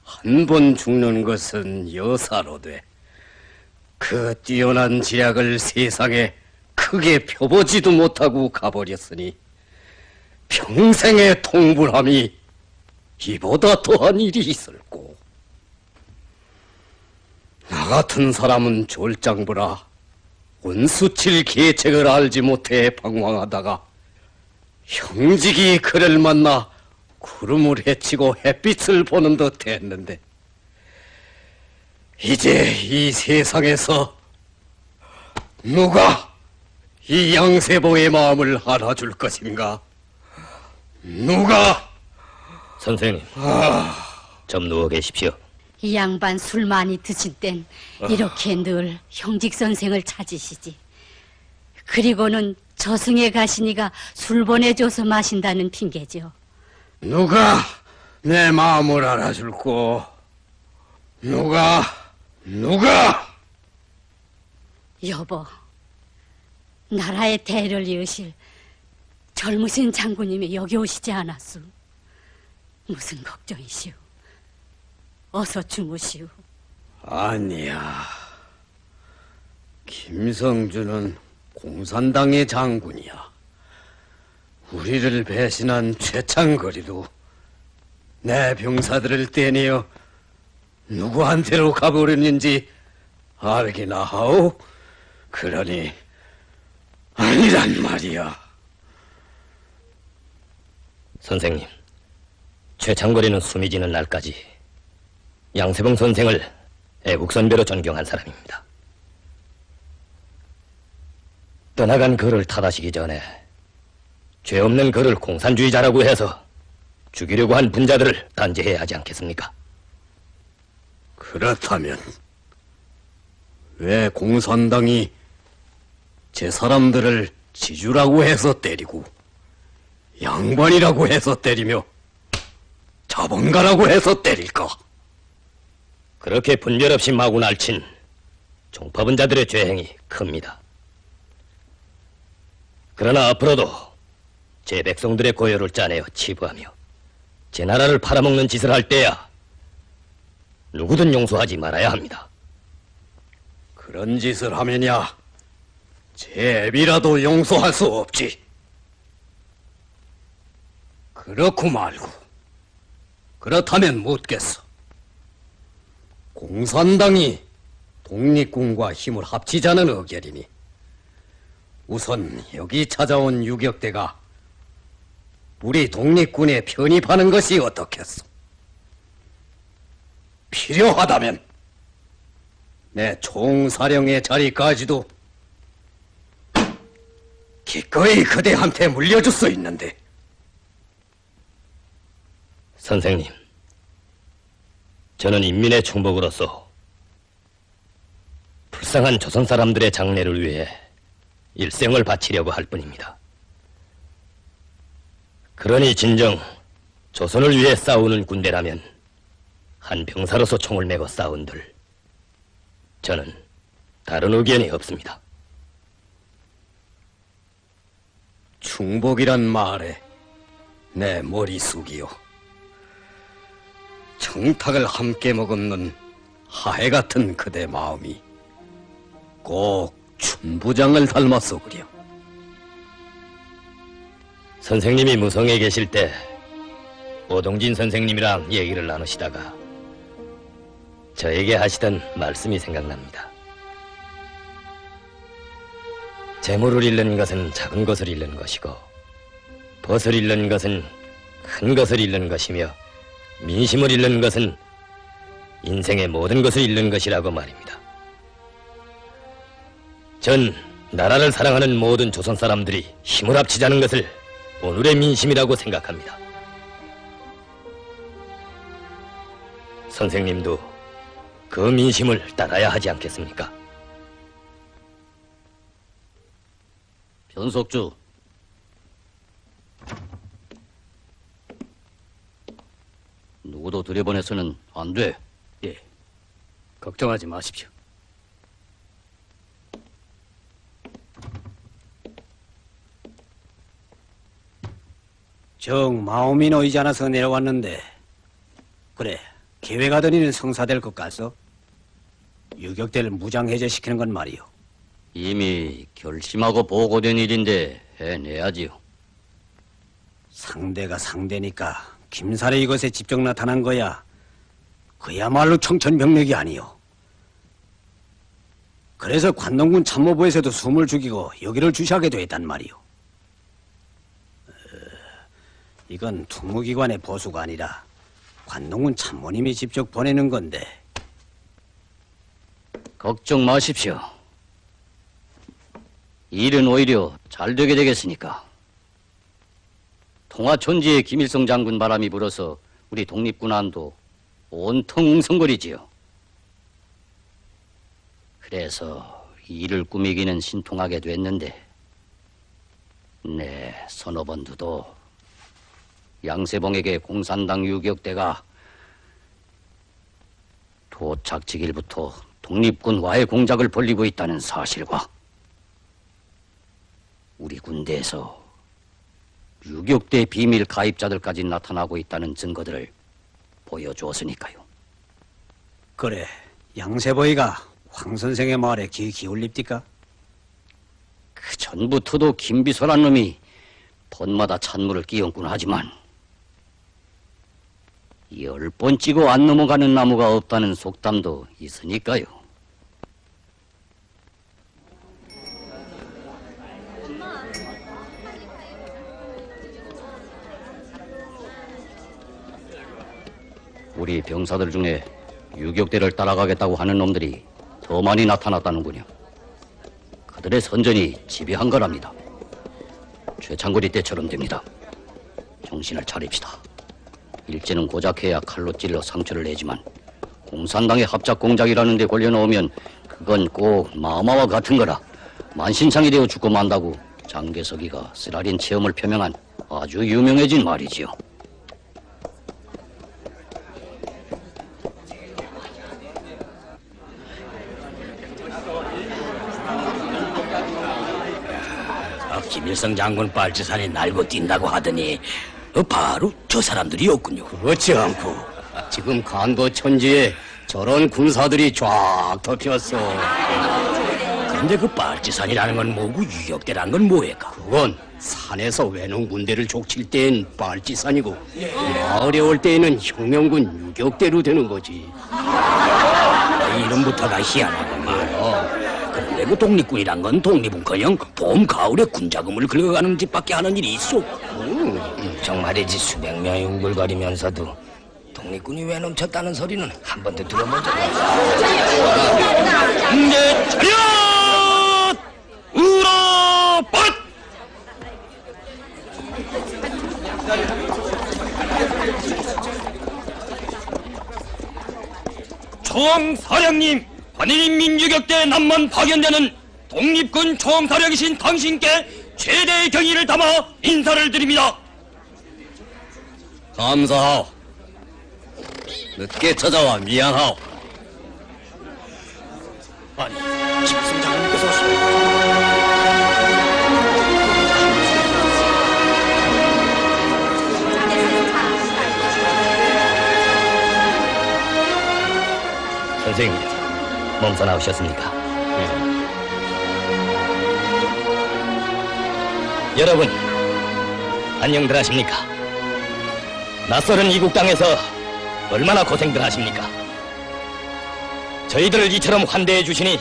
한 번 죽는 것은 여사로 돼. 그 뛰어난 지략을 세상에 크게 펴보지도 못하고 가버렸으니 평생의 통불함이 이보다 더한 일이 있을꼬. 나 같은 사람은 졸장부라 온수칠 계책을 알지 못해 방황하다가 형직이 그를 만나 구름을 헤치고 햇빛을 보는 듯 했는데 이제 이 세상에서 누가 이 양세봉의 마음을 알아줄 것인가? 누가? 선생님, 좀 누워 계십시오. 이 양반 술 많이 드신 땐 이렇게 늘 형직 선생을 찾으시지. 그리고는 저승에 가시니가 술 보내줘서 마신다는 핑계죠. 누가 내 마음을 알아줄꼬? 누가? 여보, 나라의 대를 이으실 젊으신 장군님이 여기 오시지 않았소. 무슨 걱정이시오? 어서 주무시오. 아니야. 김성주는 공산당의 장군이야. 우리를 배신한 최창거리도 내 병사들을 떼내어 누구한테로 가버렸는지 알기나 하오? 그러니 아니란 말이야. 선생님, 최창거리는 숨이 지는 날까지 양세봉 선생을 애국선배로 존경한 사람입니다. 떠나간 그를 탓하시기 전에 죄 없는 그를 공산주의자라고 해서 죽이려고 한 분자들을 단죄해야 하지 않겠습니까? 그렇다면 왜 공산당이 제 사람들을 지주라고 해서 때리고 양반이라고 해서 때리며 자본가라고 해서 때릴까? 그렇게 분별 없이 마구 날친 종파분자들의 죄행이 큽니다. 그러나 앞으로도 제 백성들의 고열을 짜내어 치부하며 제 나라를 팔아먹는 짓을 할 때야 누구든 용서하지 말아야 합니다. 그런 짓을 하면야 제 애비라도 용서할 수 없지. 그렇고 말고 그렇다면 묻겠어. 공산당이 독립군과 힘을 합치자는 의결이니 우선 여기 찾아온 유격대가 우리 독립군에 편입하는 것이 어떻겠소? 필요하다면 내 총사령의 자리까지도 기꺼이 그대한테 물려줄 수 있는데. 선생님, 저는 인민의 충복으로서 불쌍한 조선 사람들의 장래를 위해 일생을 바치려고 할 뿐입니다. 그러니 진정 조선을 위해 싸우는 군대라면 한 병사로서 총을 메고 싸운들 저는 다른 의견이 없습니다. 충복이란 말에 내 머리 숙이요. 청탁을 함께 머금는 하해 같은 그대 마음이 꼭 춘부장을 닮았어 그려. 선생님이 무성에 계실 때 오동진 선생님이랑 얘기를 나누시다가 저에게 하시던 말씀이 생각납니다. 재물을 잃는 것은 작은 것을 잃는 것이고 벗을 잃는 것은 큰 것을 잃는 것이며 민심을 잃는 것은 인생의 모든 것을 잃는 것이라고 말입니다. 전 나라를 사랑하는 모든 조선 사람들이 힘을 합치자는 것을 오늘의 민심이라고 생각합니다. 선생님도 그 민심을 따라야 하지 않겠습니까? 변석주, 누구도 들여보내서는 안 돼. 예, 걱정하지 마십시오. 정 마음이 놓이지 않아서 내려왔는데 그래 계획하던 일은 성사될 것 같소? 유격대를 무장해제시키는 건 말이오. 이미 결심하고 보고된 일인데 해내야지요. 상대가 상대니까 김살에 이것에 직접 나타난 거야. 그야말로 청천벽력이 아니오. 그래서 관동군 참모부에서도 숨을 죽이고 여기를 주시하게 됐단 말이오. 이건 특무기관의 보수가 아니라 관동군 참모님이 직접 보내는 건데. 걱정 마십시오. 일은 오히려 잘 되게 되겠으니까. 통화촌지에 김일성 장군 바람이 불어서 우리 독립군 안도 온통 웅성거리지요. 그래서 일을 꾸미기는 신통하게 됐는데 네 선어번두도 양세봉에게 공산당 유격대가 도착지길부터 독립군과의 공작을 벌이고 있다는 사실과 우리 군대에서 유격대 비밀 가입자들까지 나타나고 있다는 증거들을 보여주었으니까요. 그래, 양세보이가 황 선생의 말에 귀 기울립니까? 그 전부터도 김비서란 놈이 번마다 찬물을 끼얹곤 하지만 10번 찌고 안 넘어가는 나무가 없다는 속담도 있으니까요. 우리 병사들 중에 유격대를 따라가겠다고 하는 놈들이 더 많이 나타났다는군요. 그들의 선전이 지배한 거랍니다. 최창거리 때처럼 됩니다. 정신을 차립시다. 일제는 고작해야 칼로 찔러 상처를 내지만 공산당의 합작 공작이라는 데 걸려놓으면 그건 꼭 마마와 같은 거라 만신창이 되어 죽고 만다고 장개석이가 쓰라린 체험을 표명한 아주 유명해진 말이지요. 김일성 장군 빨치산이 날고 뛴다고 하더니 바로 저 사람들이었군요. 그렇지 않고 지금 간거천지에 저런 군사들이 쫙 덮였어. 근데 그 빨치산이라는 건 뭐고 유격대라는 건 뭐예까? 그건 산에서 외농 군대를 족칠 때엔 빨치산이고 마을에 올 때에는 혁명군 유격대로 되는 거지. 이름부터가 희한하구만. 그런데 그 독립군이란 건 독립은커녕 봄, 가을에 군자금을 긁어가는 짓밖에 하는 일이 있어. 정말이지 수백 명이 웅글거리면서도 독립군이 왜 넘쳤다는 소리는 한 번도 들어본 적이 없어. 내 차렷! 우라밭! 총사령님, 관인 민주격대 남만 파견되는 독립군 총사령이신 당신께 최대의 경의를 담아 인사를 드립니다. 감사하오. 늦게 찾아와 미안하오. 아니, 김승 장군께서 선생님, 몸소 나오셨습니까? 여러분, 안녕들 하십니까? 낯설은 이국 땅에서 얼마나 고생들 하십니까? 저희들을 이처럼 환대해 주시니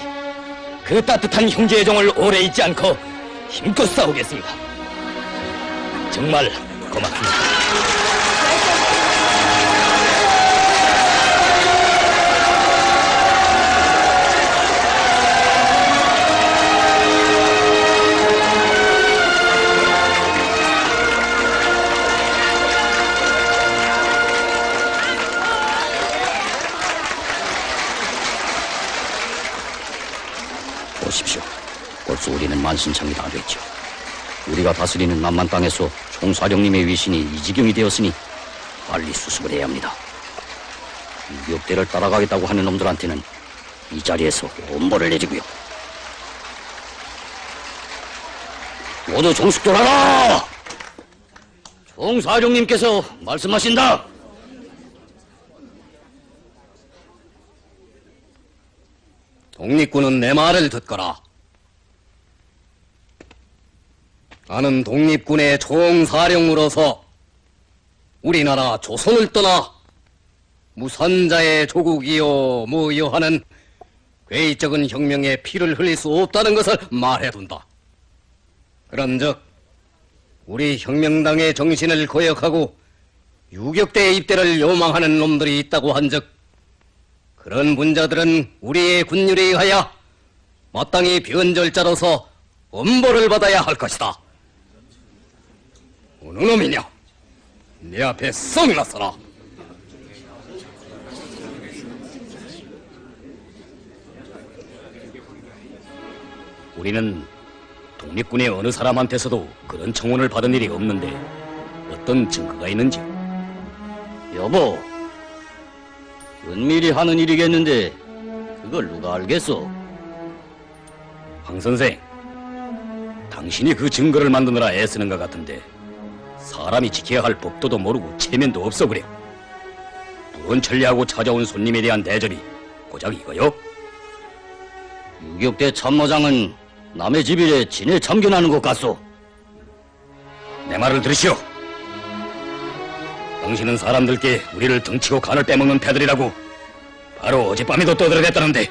그 따뜻한 형제의 정을 오래 잊지 않고 힘껏 싸우겠습니다. 정말 고맙습니다. 보십시오. 벌써 우리는 만신창이 다 됐죠. 우리가 다스리는 남만 땅에서 총사령님의 위신이 이 지경이 되었으니 빨리 수습을 해야 합니다. 유격대를 따라가겠다고 하는 놈들한테는 이 자리에서 엄벌을 내리고요. 모두 종숙돌하라! 총사령님께서 말씀하신다! 독립군은 내 말을 듣거라. 나는 독립군의 총사령으로서 우리나라 조선을 떠나 무산자의 조국이요 뭐요 하는 괴이적은 혁명에 피를 흘릴 수 없다는 것을 말해둔다. 그런즉 우리 혁명당의 정신을 거역하고 유격대의 입대를 요망하는 놈들이 있다고 한즉 그런 분자들은 우리의 군율에 의하여 마땅히 변절자로서 엄벌을 받아야 할 것이다. 어느 놈이냐? 내 앞에 썩 나서라. 우리는 독립군의 어느 사람한테서도 그런 청혼을 받은 일이 없는데 어떤 증거가 있는지. 여보, 은밀히 하는 일이겠는데 그걸 누가 알겠어? 황 선생, 당신이 그 증거를 만드느라 애쓰는 것 같은데 사람이 지켜야 할 법도도 모르고 체면도 없어 그래. 부원천리하고 찾아온 손님에 대한 대접이 고작 이거요? 유격대 참모장은 남의 집 일에 진에 참견하는 것 같소. 내 말을 들으시오. 당신은 사람들께 우리를 등치고 간을 빼먹는 패들이라고 바로 어젯밤에도 떠들어댔다는데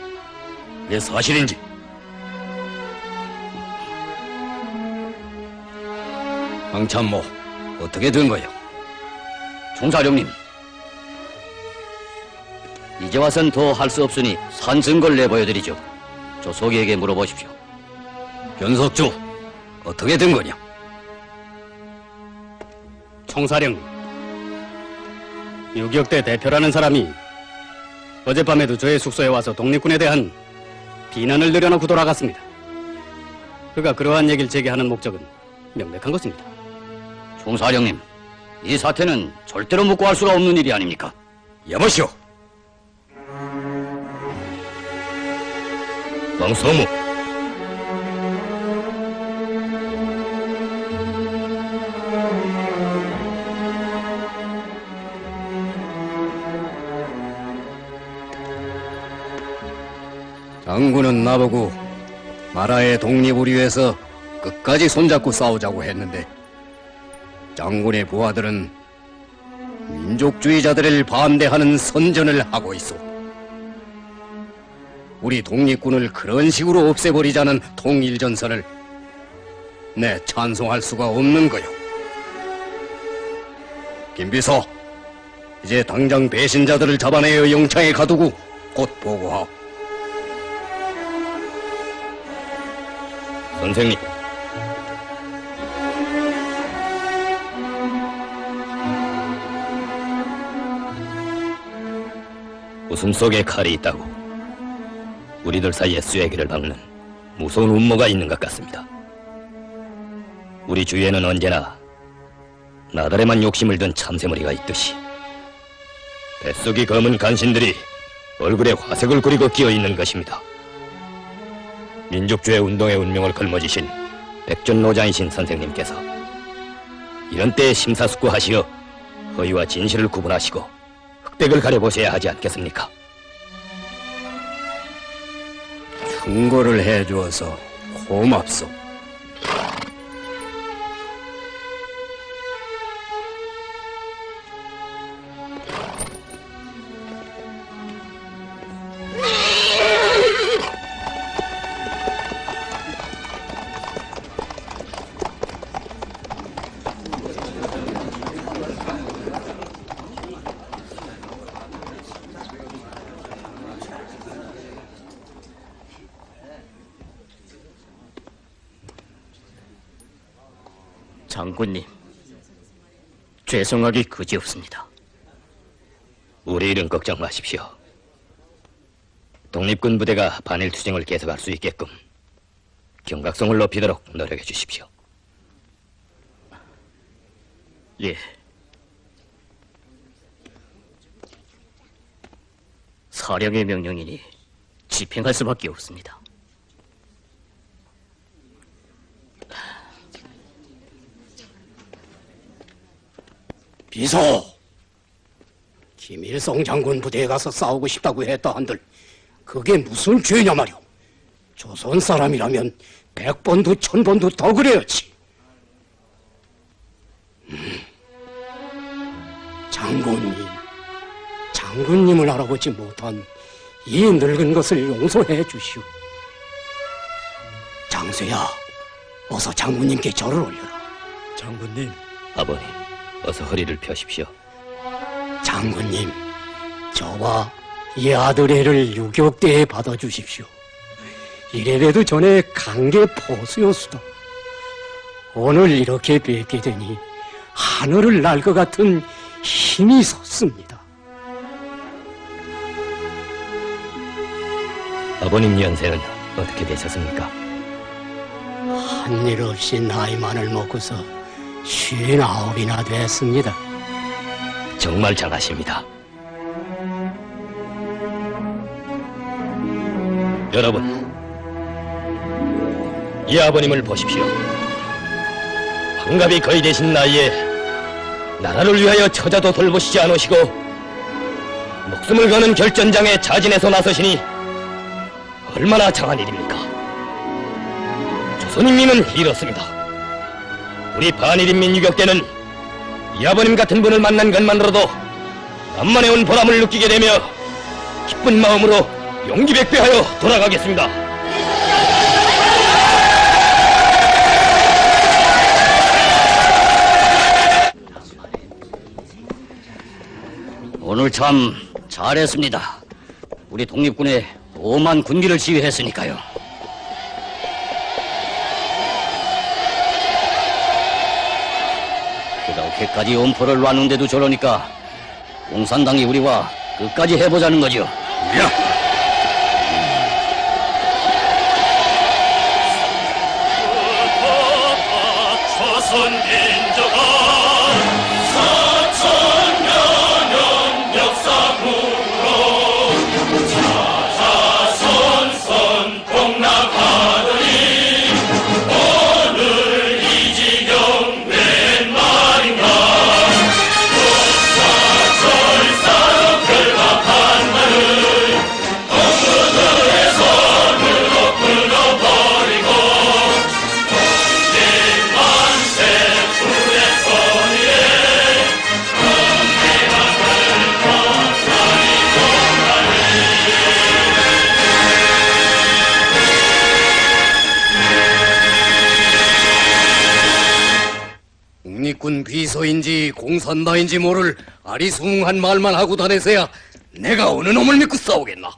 이게 사실인지? 황참모, 어떻게 된 거야? 총사령님, 이제 와선 더 할 수 없으니 산 증거를 내보여드리죠. 저 소기에게 물어보십시오. 변석주, 어떻게 된 거냐? 총사령님, 유격대 대표라는 사람이 어젯밤에도 저의 숙소에 와서 독립군에 대한 비난을 늘여놓고 돌아갔습니다. 그가 그러한 얘기를 제게 하는 목적은 명백한 것입니다. 총사령님, 이 사태는 절대로 묵고할 수가 없는 일이 아닙니까? 여보시오. 왕소무, 장군은 나보고 나라의 독립을 위해서 끝까지 손잡고 싸우자고 했는데 장군의 부하들은 민족주의자들을 반대하는 선전을 하고 있어. 우리 독립군을 그런 식으로 없애버리자는 통일전선을 내 찬송할 수가 없는 거요. 김비서, 이제 당장 배신자들을 잡아내어 영창에 가두고 곧 보고하오. 선생님. 웃음 속에 칼이 있다고 우리들 사이에 쐐기를 박는 무서운 음모가 있는 것 같습니다. 우리 주위에는 언제나 나달에만 욕심을 든 참새머리가 있듯이 뱃속이 검은 간신들이 얼굴에 화색을 그리고 끼어있는 것입니다. 민족주의 운동의 운명을 걸머지신 백전노장이신 선생님께서 이런 때에 심사숙고하시어 허위와 진실을 구분하시고 흑백을 가려보셔야 하지 않겠습니까? 충고를 해주어서 고맙소. 장군님, 죄송하기 그지없습니다. 우리 일은 걱정 마십시오. 독립군 부대가 반일 투쟁을 계속할 수 있게끔 경각성을 높이도록 노력해 주십시오. 예. 사령의 명령이니 집행할 수밖에 없습니다. 비서! 김일성 장군 부대에 가서 싸우고 싶다고 했다 한들 그게 무슨 죄냐 말이오. 조선 사람이라면 100번도 1000번도 더 그래야지. 장군님을 알아보지 못한 이 늙은 것을 용서해 주시오. 장수야, 어서 장군님께 절을 올려라. 장군님. 아버님, 어서 허리를 펴십시오. 장군님, 저와 이 아들애를 유격대에 받아주십시오. 이래봬도 전에 강계 포수였수다. 오늘 이렇게 뵙게 되니 하늘을 날 것 같은 힘이 섰습니다. 아버님 연세는 어떻게 되셨습니까? 한 일 없이 나이만을 먹고서 59이나 됐습니다. 정말 잘하십니다. 여러분, 이 아버님을 보십시오. 환갑이 거의 되신 나이에 나라를 위하여 처자도 돌보시지 않으시고 목숨을 거는 결전장에 자진해서 나서시니 얼마나 장한 일입니까? 조선인민은 이렇습니다. 우리 반일인민 유격대는 이 아버님 같은 분을 만난 것만으로도 남만해온 보람을 느끼게 되며 기쁜 마음으로 용기백배하여 돌아가겠습니다. 오늘 참 잘했습니다. 우리 독립군에 오만 군기를 지휘했으니까요. 그렇게까지 엄포를 놨는데도 저러니까 공산당이 우리와 끝까지 해보자는 거죠. 조선 인조가 4000년 역사구로 자자손손 복락하더니 오늘 이 지경 웬 말인가. 역사절사로 결박한 나를 동무들의 손으로 끊어버리고 국립군 비서인지 공산당인지 모를 아리숭한 말만 하고 다내서야 내가 어느 놈을 믿고 싸우겠나?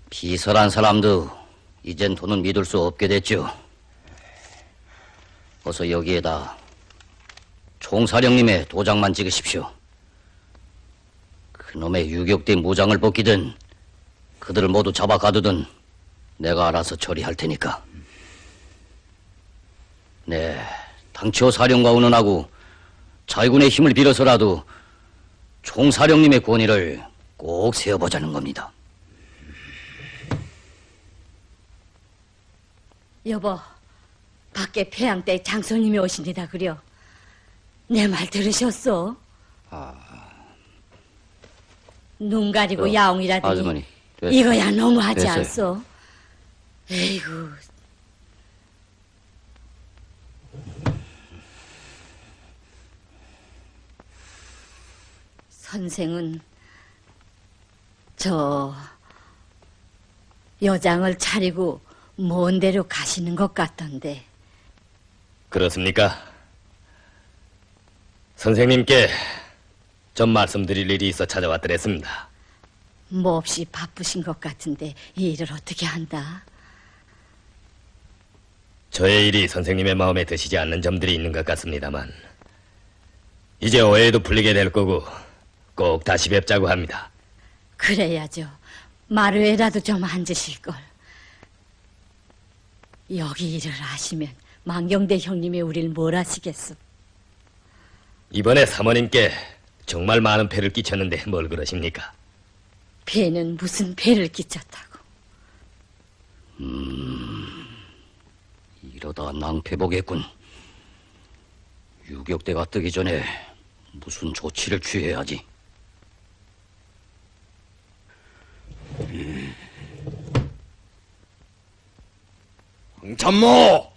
비서란 사람도 이젠 돈은 믿을 수 없게 됐죠. 어서 여기에다 총사령님의 도장만 찍으십시오. 그놈의 유격대 무장을 벗기든 그들을 모두 잡아 가두든 내가 알아서 처리할 테니까. 네, 당초 사령과 의논하고 자위군의 힘을 빌어서라도 총사령님의 권위를 꼭 세워보자는 겁니다. 여보, 밖에 폐양때 장손님이 오신디다 그려. 내 말 들으셨어? 눈 가리고 야옹이라더니 아주머니, 이거야 너무하지 됐어요. 않소? 에이구. 선생은 저 여장을 차리고 먼 데로 가시는 것 같던데. 그렇습니까? 선생님께 좀 말씀드릴 일이 있어 찾아왔더랬습니다. 몹시 바쁘신 것 같은데 이 일을 어떻게 한다? 저의 일이 선생님의 마음에 드시지 않는 점들이 있는 것 같습니다만 이제 오해도 풀리게 될 거고 꼭 다시 뵙자고 합니다. 그래야죠. 마루에라도 좀 앉으실걸. 여기 일을 하시면 만경대 형님이 우릴 뭘 하시겠소? 이번에 사모님께 정말 많은 폐를 끼쳤는데 뭘 그러십니까? 배는 무슨 배를 끼쳤다고? 이러다 낭패보겠군. 유격대가 뜨기 전에 무슨 조치를 취해야지. 황참모!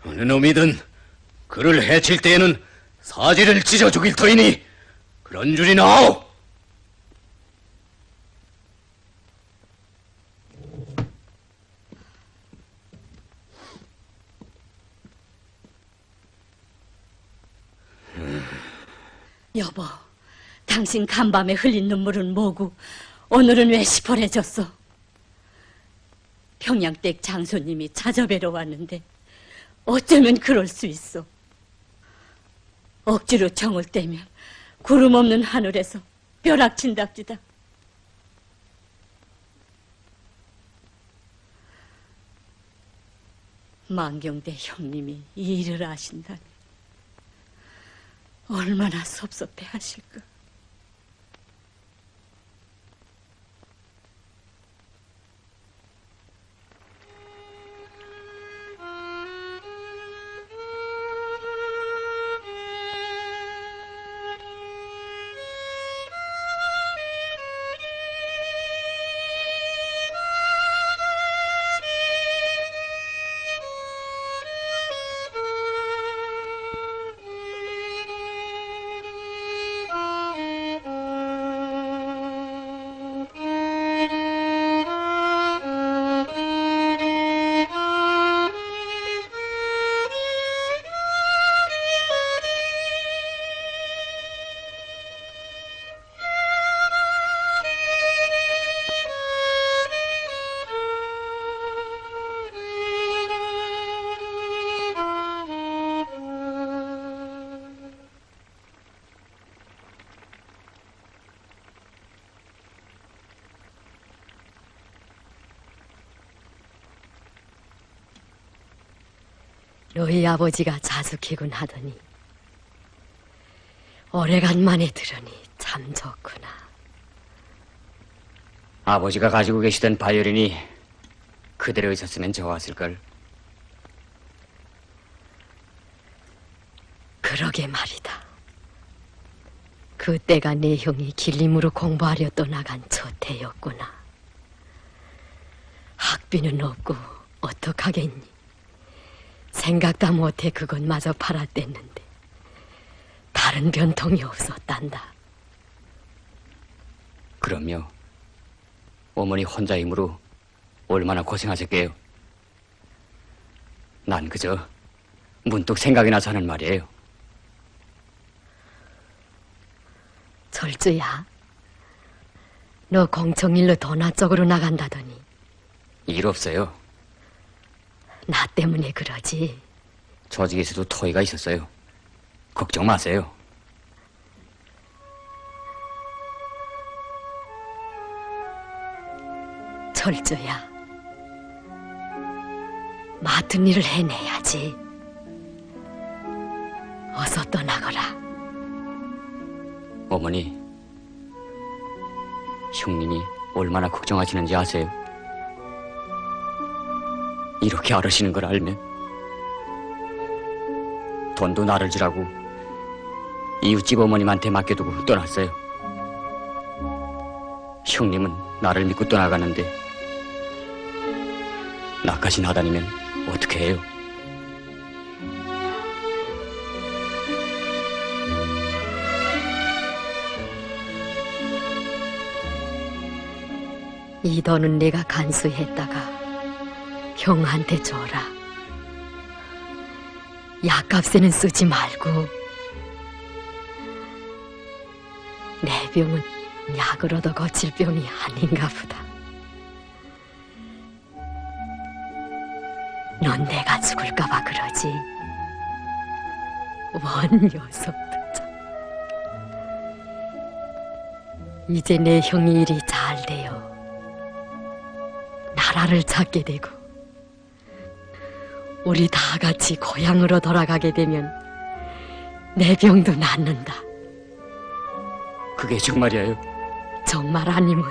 어느 놈이든 그를 해칠 때에는 사지를 찢어 죽일 터이니 그런 줄이 나오! 여보, 당신 간밤에 흘린 눈물은 뭐고 오늘은 왜 시퍼래졌어? 평양댁 장손님이 찾아뵈러 왔는데 어쩌면 그럴 수 있어. 억지로 정을 떼면 구름 없는 하늘에서 벼락친답디다. 만경대 형님이 이 일을 아신다니 얼마나 섭섭해 하실까. 너희 아버지가 자숙이군 하더니 오래간만에 들으니 참 좋구나. 아버지가 가지고 계시던 바이올린이 그대로 있었으면 좋았을걸. 그러게 말이다. 그때가 내 형이 길림으로 공부하려 떠나간 저태였구나. 학비는 없고 어떡하겠니? 생각도 못해 그것마저 팔아댔는데 다른 변통이 없었단다. 그럼요. 어머니 혼자 힘으로 얼마나 고생하셨게요. 난 그저 문득 생각이 나서 하는 말이에요. 철주야, 너 공청일로 도나 쪽으로 나간다더니. 일 없어요. 나 때문에 그러지. 조직에서도 토의가 있었어요. 걱정 마세요. 철주야, 맡은 일을 해내야지. 어서 떠나거라. 어머니, 형님이 얼마나 걱정하시는지 아세요? 이렇게 알으시는 걸 알면 돈도 나를 주라고 이웃집 어머님한테 맡겨두고 떠났어요. 형님은 나를 믿고 떠나가는데 나까지 나다니면 어떻게 해요? 이 돈은 내가 간수했다가 형한테 줘라. 약값에는 쓰지 말고. 내 병은 약으로도 고칠 병이 아닌가 보다. 넌 내가 죽을까봐 그러지. 원 녀석도 참. 이제 내 형이 일이 잘 돼요. 나라를 찾게 되고 우리 다 같이 고향으로 돌아가게 되면 내 병도 낫는다. 그게 정말이에요? 정말 아니면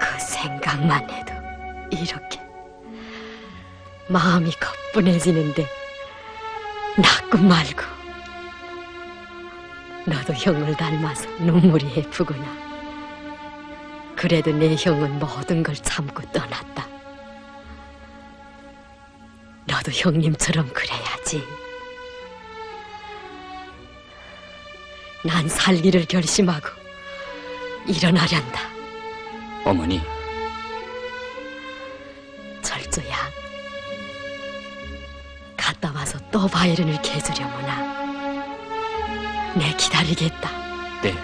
그 생각만 해도 이렇게 마음이 거뿐해지는데 낫고 말고. 너도 형을 닮아서 눈물이 해프구나. 그래도 내 형은 모든 걸 참고 떠났다. 너도 형님처럼 그래야지. 난 살기를 결심하고 일어나련다. 어머니, 철조야, 갔다 와서 또 바이런을 개주려무나. 내 기다리겠다. 네.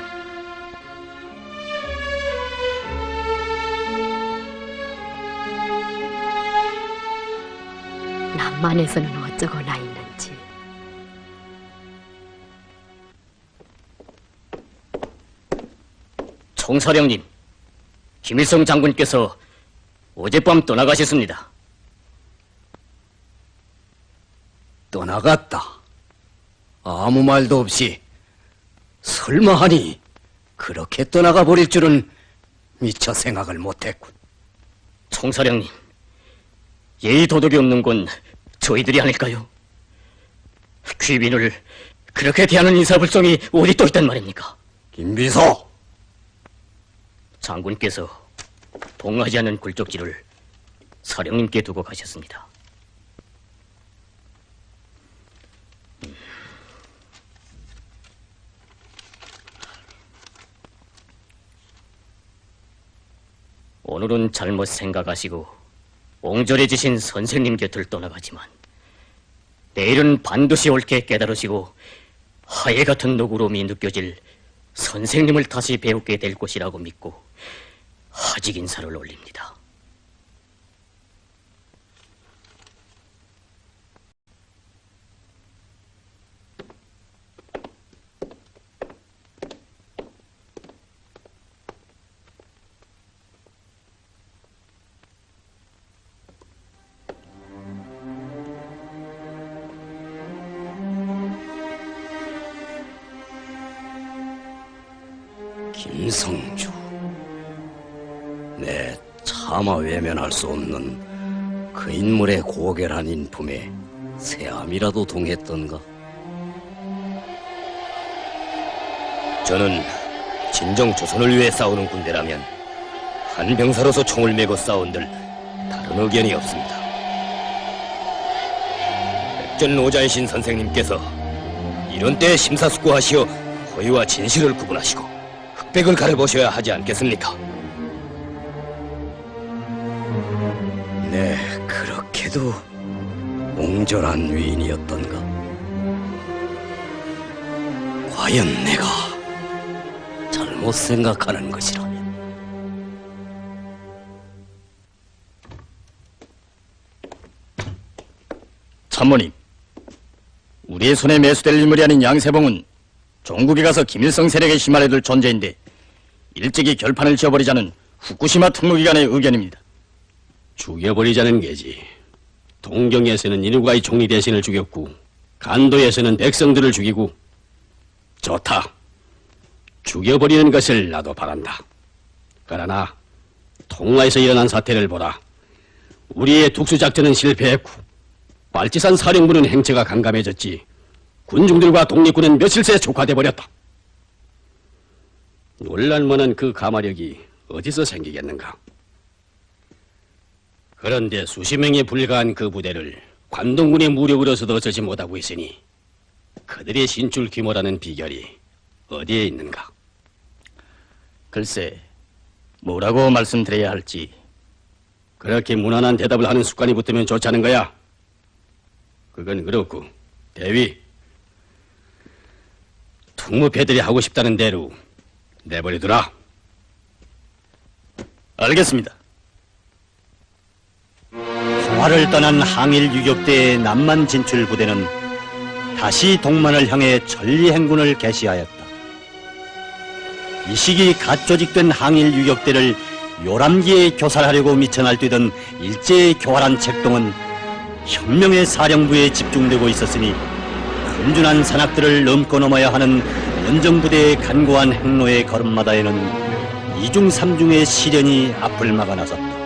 남만에서는 어쩌거나 있는지. 총사령님, 김일성 장군께서 어젯밤 떠나가셨습니다. 떠나갔다. 아무 말도 없이 설마 하니 그렇게 떠나가 버릴 줄은 미처 생각을 못했군. 총사령님, 예의 도덕이 없는 건 저희들이 아닐까요? 귀빈을 그렇게 대하는 인사불성이 어디 또 있단 말입니까? 김비서, 장군께서 동하지 않는 굴적지를 사령님께 두고 가셨습니다. 오늘은 잘못 생각하시고 옹졸해지신 선생님 곁을 떠나가지만 내일은 반드시 옳게 깨달으시고 하예 같은 노구름이 느껴질 선생님을 다시 배우게 될 것이라고 믿고 하직 인사를 올립니다. 김성주, 내 차마 외면할 수 없는 그 인물의 고결한 인품에 새암이라도 동했던가? 저는 진정 조선을 위해 싸우는 군대라면 한 병사로서 총을 메고 싸운들 다른 의견이 없습니다. 백전노자이신 선생님께서 이런 때에 심사숙고하시어 허위와 진실을 구분하시고 흑백을 가려보셔야 하지 않겠습니까? 네, 그렇게도 옹졸한 위인이었던가? 과연 내가 잘못 생각하는 것이라면. 참모님, 우리의 손에 매수될 인물이 아닌 양세봉은 종국에 가서 김일성 세력에 힘아래둘 존재인데 일찍이 결판을 지어버리자는 후쿠시마 특무기관의 의견입니다. 죽여버리자는 게지. 동경에서는 일가의 총리 대신을 죽였고 간도에서는 백성들을 죽이고. 좋다. 죽여버리는 것을 나도 바란다. 그러나 통화에서 일어난 사태를 보라. 우리의 특수작전은 실패했고 발지산 사령부는 행체가 강감해졌지 군중들과 독립군은 며칠 새 족화돼 버렸다. 놀랄만한 그 가마력이 어디서 생기겠는가? 그런데 수십 명에 불과한 그 부대를 관동군의 무력으로서도 어쩌지 못하고 있으니 그들의 신출 규모라는 비결이 어디에 있는가? 글쎄, 뭐라고 말씀드려야 할지. 그렇게 무난한 대답을 하는 습관이 붙으면 좋지 않은 거야. 그건 그렇고, 대위. 특무패들이 하고 싶다는 대로 내버려두라. 알겠습니다. 평화를 떠난 항일 유격대의 남만 진출 부대는 다시 동만을 향해 전리 행군을 개시하였다. 이 시기 갓 조직된 항일 유격대를 요람기에 교살하려고 미쳐 날뛰던 일제의 교활한 책동은 혁명의 사령부에 집중되고 있었으니 험준한 산악들을 넘고 넘어야 하는 원정부대의 간고한 행로의 걸음마다에는 이중 삼중의 시련이 앞을 막아 나섰다.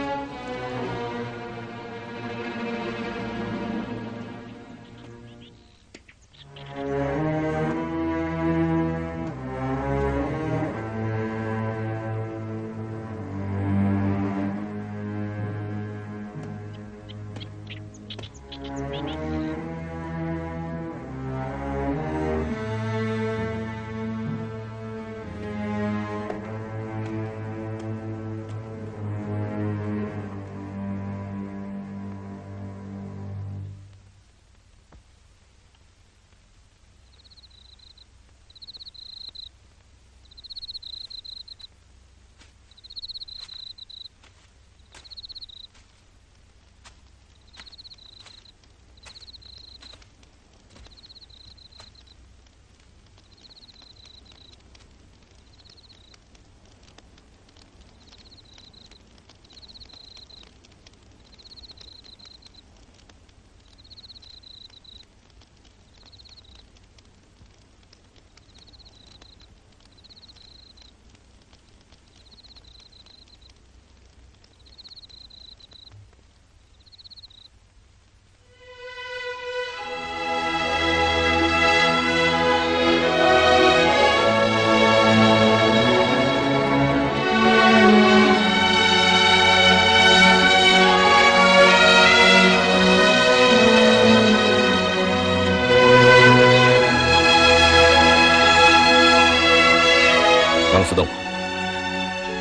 광수동,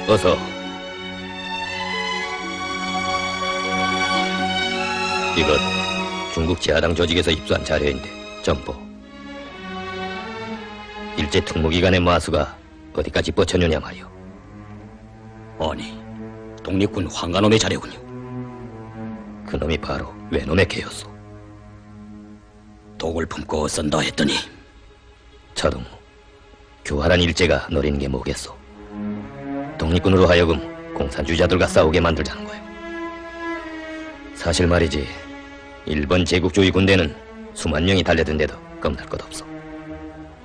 어서. 이것 중국 지하당 조직에서 입수한 자료인데 전보. 일제 특무기관의 마수가 어디까지 뻗쳤느냐 말이오. 아니, 독립군 황간홈의 자료군요. 그놈이 바로 외놈의 개였소. 독을 품고 쓴다 했더니 차동무, 교활한 일제가 노리는 게 뭐겠소? 독립군으로 하여금 공산주의자들과 싸우게 만들자는 거예요. 사실 말이지, 일본 제국주의 군대는 수만 명이 달려든데도 겁날 것 없어.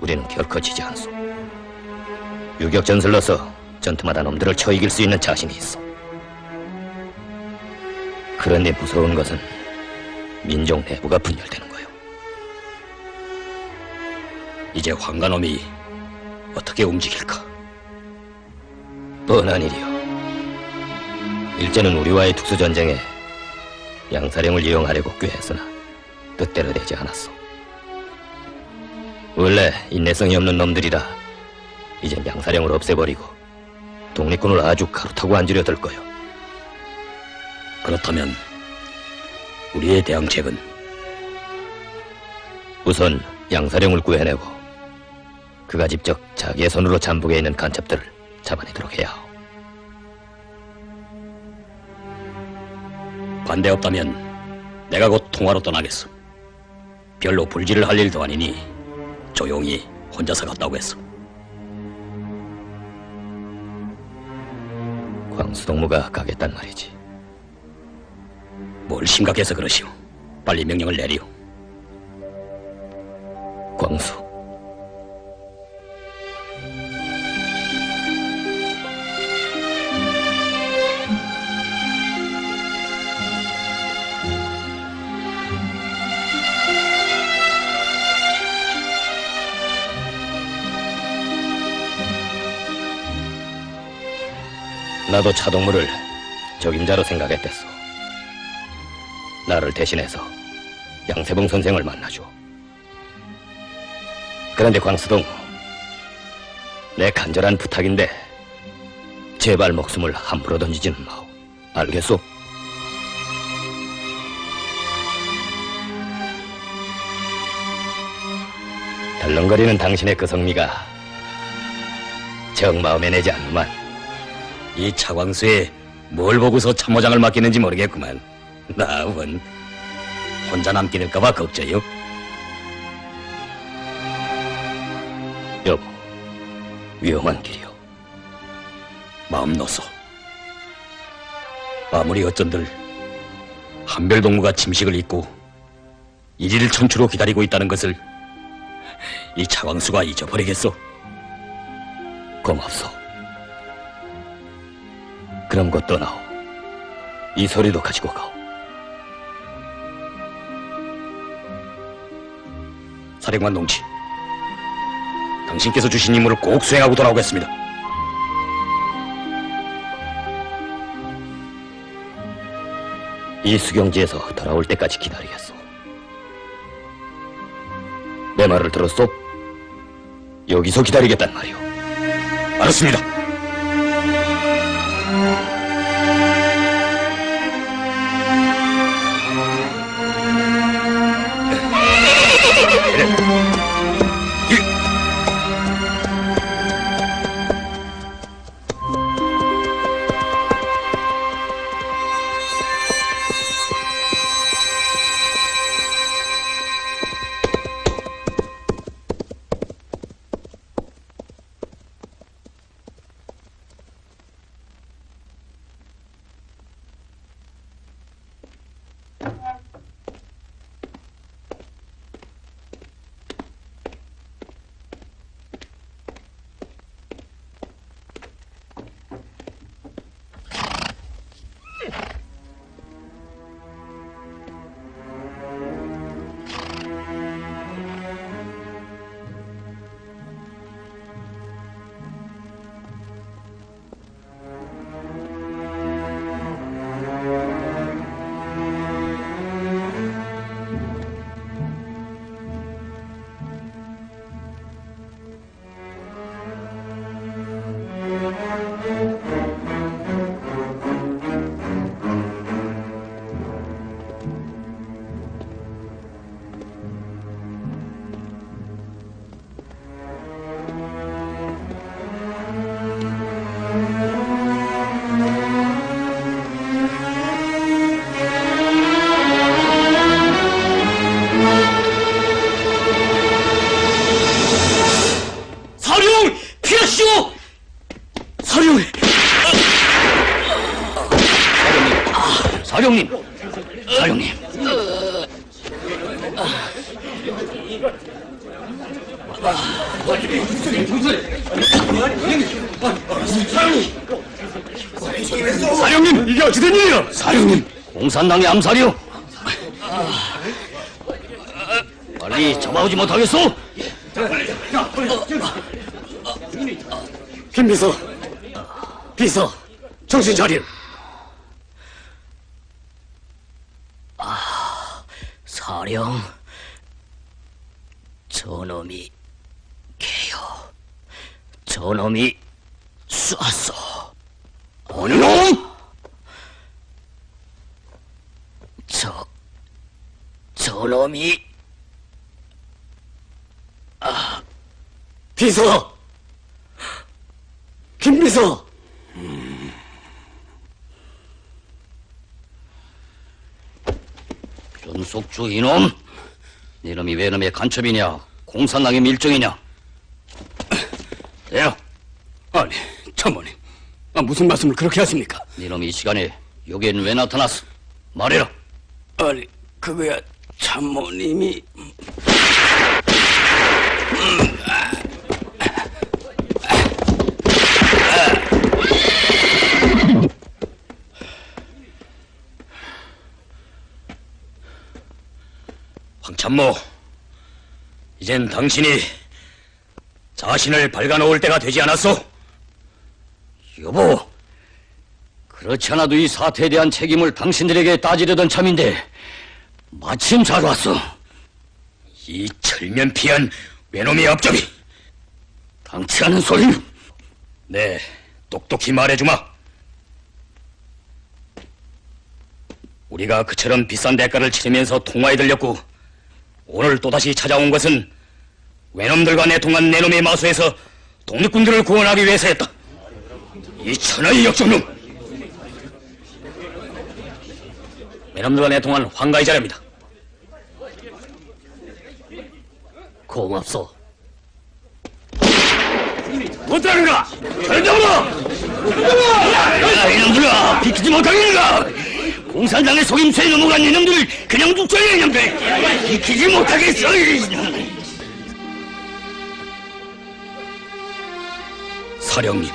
우리는 결코 지지 않소. 유격전술로서 전투마다 놈들을 쳐 이길 수 있는 자신이 있어. 그런데 무서운 것은 민족 내부가 분열되는 거예요. 이제 황간홈이 어떻게 움직일까? 뻔한 일이요. 일제는 우리와의 특수전쟁에 양사령을 이용하려고 꾀했으나 뜻대로 되지 않았어. 원래 인내성이 없는 놈들이라 이젠 양사령을 없애버리고 독립군을 아주 가로타고 앉으려 들 거요. 그렇다면 우리의 대응책은? 우선 양사령을 구해내고 그가 직접 자기의 손으로 잠복해 있는 간첩들을 잡아내도록 해야 하오. 반대 없다면 내가 곧 통화로 떠나겠어. 별로 불질을 할 일도 아니니 조용히 혼자서 갔다고 했어. 광수동무가 가겠단 말이지. 뭘 심각해서 그러시오. 빨리 명령을 내리오. 광수, 나도 차동무를 적임자로 생각했댔어. 나를 대신해서 양세봉 선생을 만나줘. 그런데 광수동, 내 간절한 부탁인데 제발 목숨을 함부로 던지지는 마오. 알겠소? 덜렁거리는 당신의 그 성미가 정 마음에 내지 않는만 이 차광수에 뭘 보고서 참모장을 맡기는지 모르겠구만. 나원 혼자 남게 될까봐 걱정이요. 여보, 위험한 길이요. 마음 넣어서. 아무리 어쩐들 한별동무가 침식을 잊고 일일 천추로 기다리고 있다는 것을 이 차광수가 잊어버리겠소? 고맙소. 그럼 곧 떠나오. 이 소리도 가지고 가오. 사령관 동지, 당신께서 주신 임무를 꼭 수행하고 돌아오겠습니다. 이 수경지에서 돌아올 때까지 기다리겠소. 내 말을 들었소? 여기서 기다리겠단 말이오. 알았습니다. 사령님! 사령님! 사령님, 이게 어찌 된 일이야? 사령님! 공산당의 암살이요! 빨리 잡아오지 못하겠소? 김비서, 비서, 정신 차려. 사령, 저놈이 개요. 저놈이 쐈어. 어느 놈? 저놈이 비서, 김비서. 변속주 이놈! 니놈이 왜 놈의 간첩이냐? 공산당의 밀정이냐? 야, 아니, 참모님, 무슨 말씀을 그렇게 하십니까? 니놈이 이 시간에 여기엔 왜 나타났어? 말해라. 아니, 그거야 참모님이... 황참모, 이젠 당신이 자신을 밝아놓을 때가 되지 않았소? 여보, 그렇지 않아도 이 사태에 대한 책임을 당신들에게 따지려던 참인데 마침 잘 왔어. 이 철면피한 외놈의 업적이. 당치 않은 소리는. 네, 똑똑히 말해주마. 우리가 그처럼 비싼 대가를 치르면서 통화에 들렸고 오늘 또다시 찾아온 것은 외놈들과 내통한 내놈의 마수에서 독립군들을 구원하기 위해서였다. 이 천하의 역적놈! 외놈들과 내통한 황가의 자료입니다. 고맙소. 못하는가? 절대로! 야, 이놈들아! 비키지 못하겠는가? 공산당의 속임수에 넘어간 이놈들을 그냥 둔쳐야 이놈들! 비키지 못하겠어! 사령님,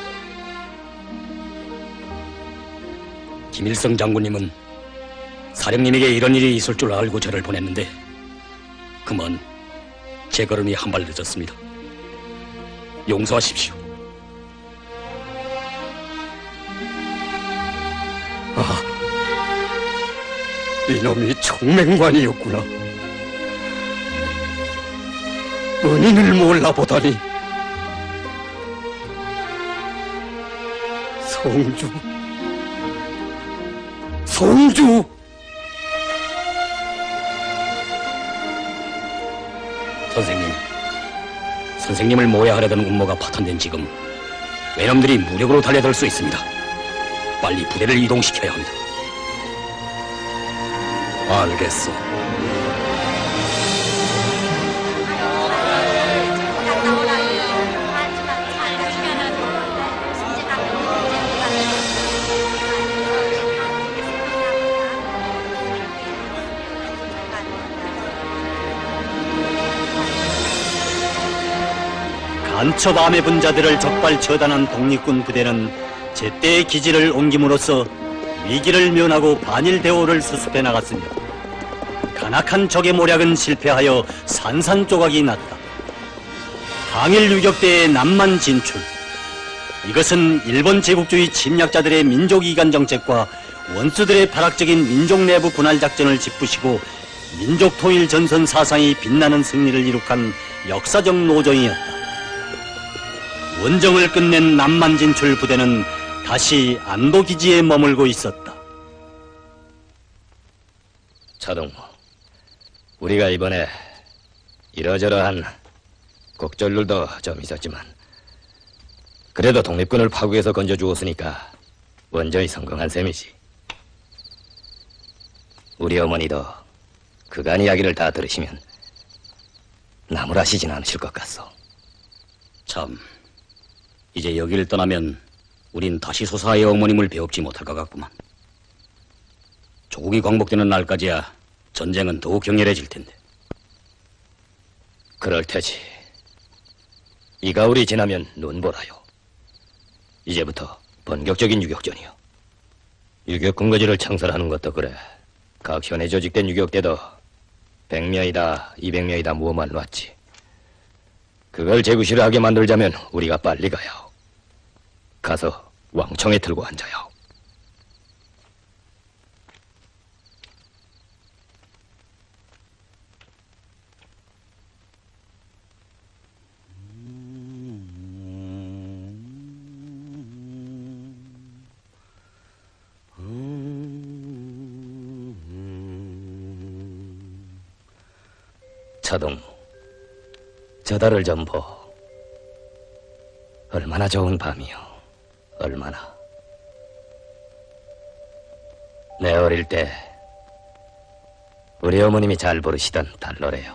김일성 장군님은 사령님에게 이런 일이 있을 줄 알고 저를 보냈는데 그만 제 걸음이 한 발 늦었습니다. 용서하십시오. 이놈이 청맹관이었구나. 은인을 몰라보다니. 성주. 선생님을 모해하려던 음모가 파탄된 지금 외놈들이 무력으로 달려들 수 있습니다. 빨리 부대를 이동시켜야 합니다. 알겠소. 간첩 암의 분자들을 적발 처단한 독립군 부대는 제때의 기지를 옮김으로써 위기를 면하고 반일 대오를 수습해 나갔으며 간악한 적의 모략은 실패하여 산산조각이 났다. 항일 유격대의 남만 진출. 이것은 일본 제국주의 침략자들의 민족이간 정책과 원수들의 발악적인 민족 내부 분할 작전을 짚부시고 민족 통일 전선 사상이 빛나는 승리를 이룩한 역사적 노정이었다. 원정을 끝낸 남만 진출 부대는 다시 안도기지에 머물고 있었다. 차동무, 우리가 이번에 이러저러한 곡절들도 좀 있었지만 그래도 독립군을 파국에서 건져주었으니까 원전이 성공한 셈이지. 우리 어머니도 그간 이야기를 다 들으시면 나무라시진 않으실 것 같소. 참, 이제 여기를 떠나면 우린 다시 소사의 어머님을 배웁지 못할 것 같구만. 조국이 광복되는 날까지야 전쟁은 더욱 격렬해질 텐데. 그럴 테지. 이 가을이 지나면 눈보라요. 이제부터 본격적인 유격전이요. 유격 근거지를 창설하는 것도 그래. 각 현에 조직된 유격대도 100명이다 200명이다 모아만 놨지. 그걸 재구실하게 만들자면 우리가 빨리 가요. 가서 왕청에 들고 앉아요. 차동무, 저 달을 좀 보. 얼마나 좋은 밤이요. 얼마나. 내 어릴 때 우리 어머님이 잘 부르시던 달노래요.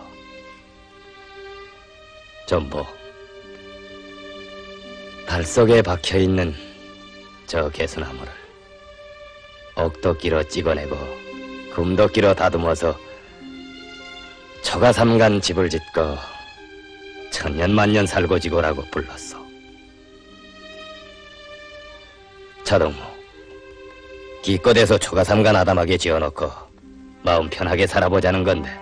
좀 보. 달 속에 박혀있는 저 개수나무를 억도끼로 찍어내고 금도끼로 다듬어서 초가삼간 집을 짓고 천년만년 살고 지고라고 불렀어. 차동무, 기껏해서 초가삼간 아담하게 지어놓고 마음 편하게 살아보자는 건데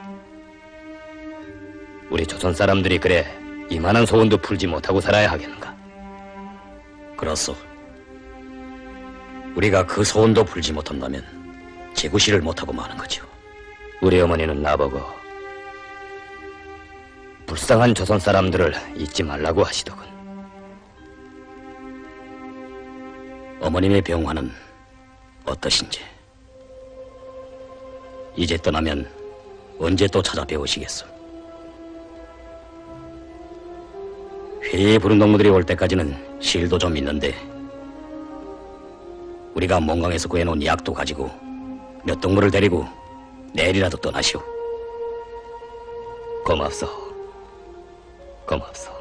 우리 조선 사람들이 그래 이만한 소원도 풀지 못하고 살아야 하겠는가? 그렇소. 우리가 그 소원도 풀지 못한다면 제구실을 못하고 마는 거죠. 우리 어머니는 나보고 불쌍한 조선 사람들을 잊지 말라고 하시더군. 어머님의 병화는 어떠신지, 이제 떠나면 언제 또 찾아뵈오시겠소? 회의에 부른 동무들이 올 때까지는 쉴도 좀 있는데 우리가 몽강에서 구해놓은 약도 가지고 몇 동무를 데리고 내일이라도 떠나시오. 고맙소. 고맙소.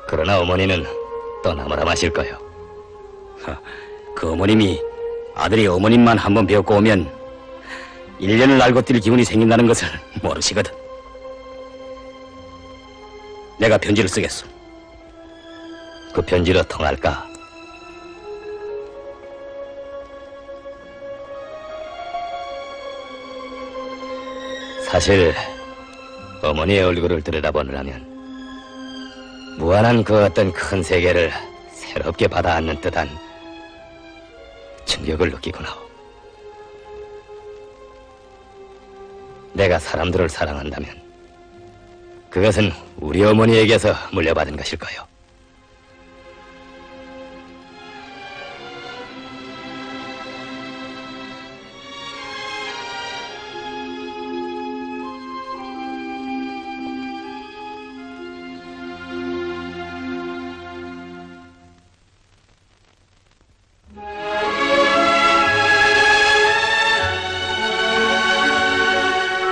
그러나 어머니는 떠나마라 마실 거요. 그 어머님이 아들이 어머님만 한번 배웠고 오면 1년을 날고 뛸 기운이 생긴다는 것을 모르시거든. 내가 편지를 쓰겠소. 그 편지로 통할까? 사실 어머니의 얼굴을 들여다보느라면 무한한 그 어떤 큰 세계를 새롭게 받아안는 듯한 충격을 느끼구나. 내가 사람들을 사랑한다면 그것은 우리 어머니에게서 물려받은 것일 거요.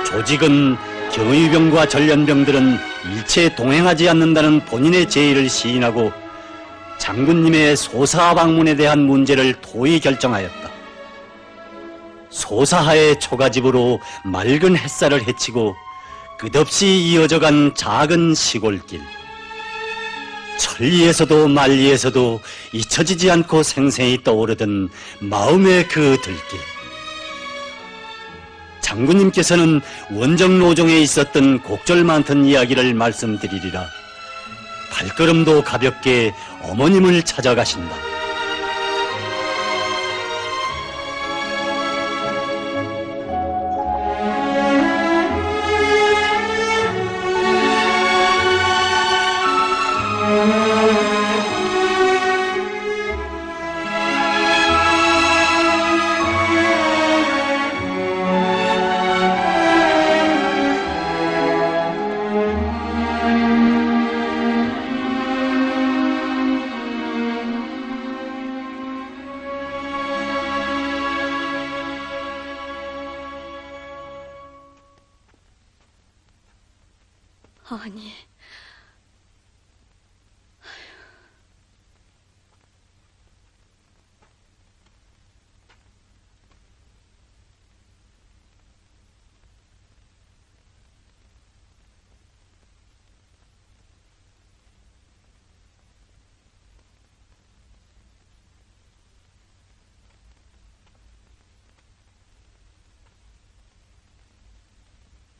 조직은 경의병과 전련병들은 일체 동행하지 않는다는 본인의 제의를 시인하고 장군님의 소사 방문에 대한 문제를 토의 결정하였다. 소사하의 초가집으로 맑은 햇살을 헤치고 끝없이 이어져간 작은 시골길. 천리에서도 만리에서도 잊혀지지 않고 생생히 떠오르던 마음의 그 들길. 장군님께서는 원정로종에 있었던 곡절 많던 이야기를 말씀드리리라. 발걸음도 가볍게 어머님을 찾아가신다. 아니,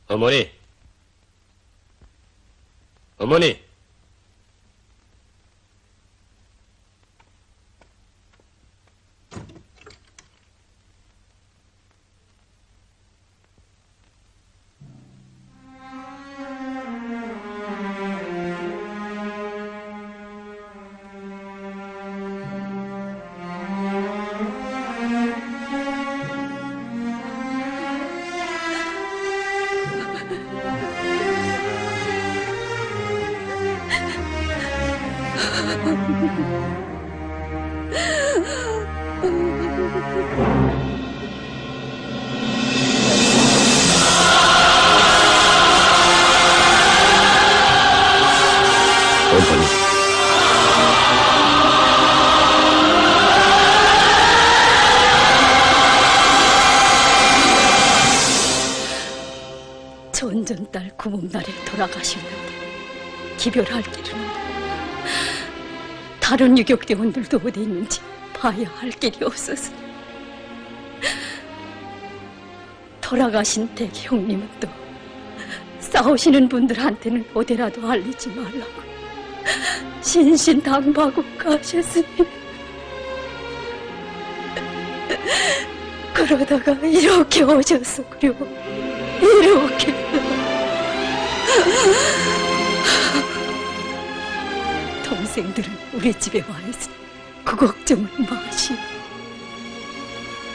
어머니! 어머니! 전전달 구음날에 돌아가셨는데 기별할 길은 없고 다른 유격대원들도 어디 있는지 봐야 할 길이 없어서 돌아가신 댁 형님은 또 싸우시는 분들한테는 어디라도 알리지 말라고 신신당부하고 가셨으니 그러다가 이렇게 오셨어, 그려. 이렇게. 동생들은 우리 집에 와 있으니 그 걱정을 마시오.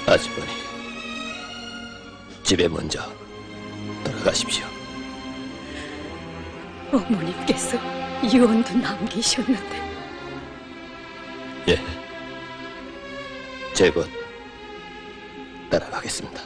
아주머니, 집에 먼저 돌아가십시오. 어머님께서 유언도 남기셨는데 예, 제곧 따라가겠습니다.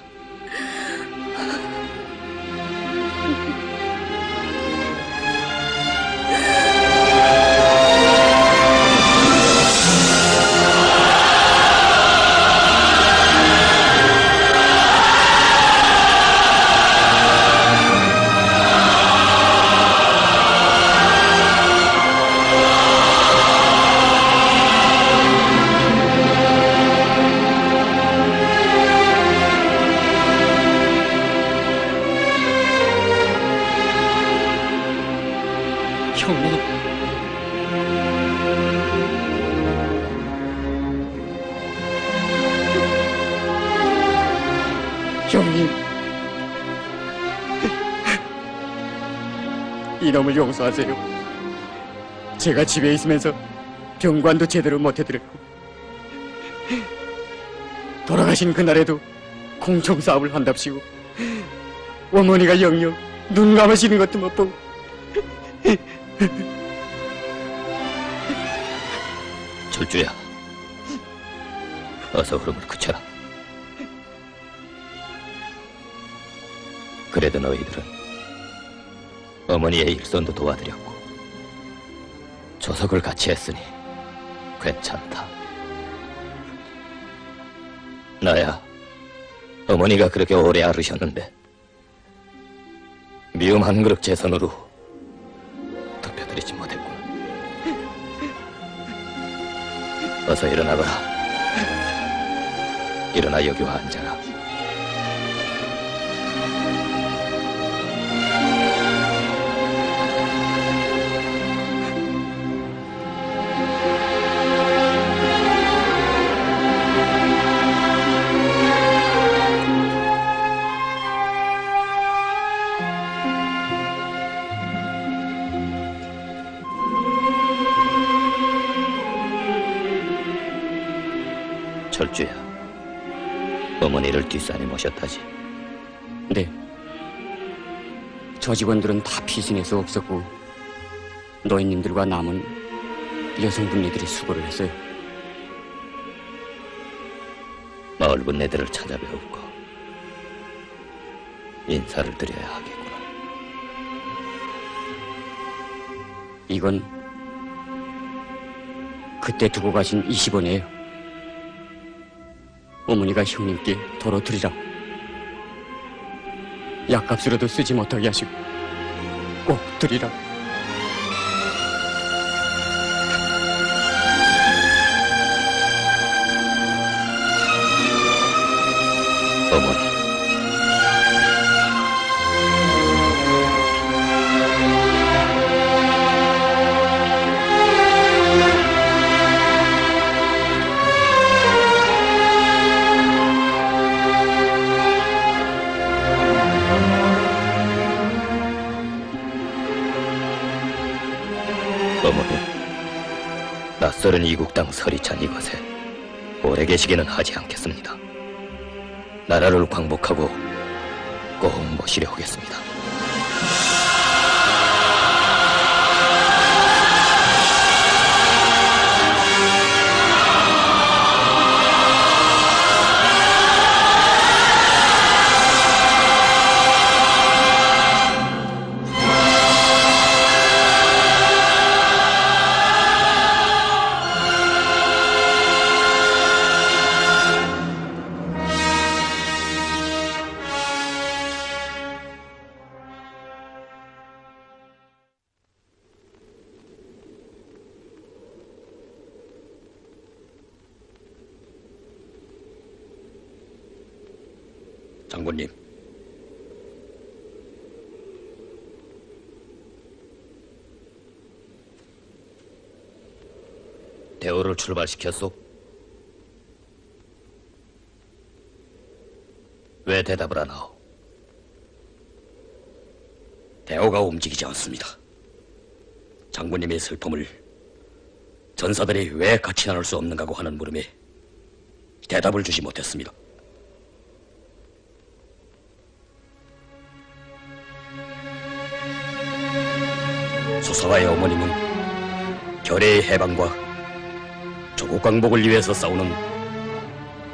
형님, 형님, 이놈을 용서하세요. 제가 집에 있으면서 병관도 제대로 못해드렸고 돌아가신 그날에도 공총 사업을 한답시고 어머니가 영영 눈 감으시는 것도 못 보고 철주야, 어서 흐름을 그쳐라. 그래도 너희들은 어머니의 일손도 도와드렸고 조석을 같이 했으니 괜찮다. 나야 어머니가 그렇게 오래 앓으셨는데 미움 한 그릇 재선으로 덮여드리지 못했구나. 어서 일어나거라. 일어나 여기 와 앉아라. 철주야, 어머니를 뒷산에 모셨다지. 네. 저 직원들은 다 피신해서 없었고 노인님들과 남은 여성분네들이 수고를 했어요. 마을 분네들을 찾아뵈었고 인사를 드려야 하겠구나. 이건 그때 두고 가신 20원이에요. 어머니가 형님께 도로 드리라. 약값으로도 쓰지 못하게 하시고 꼭 드리라. 어머니, 어머니, 낯설은 이국 땅 서리찬 이곳에 오래 계시기는 하지 않겠습니다. 나라를 광복하고 꼭 모시려 오겠습니다. 장군님, 대우를 출발시켰소? 대답을 하나오? 대오가 움직이지 않습니다. 장군님의 슬픔을 전사들이 왜 같이 나눌 수 없는가고 하는 물음에 대답을 주지 못했습니다. 수사와의 어머님은 결의의 해방과 조국 광복을 위해서 싸우는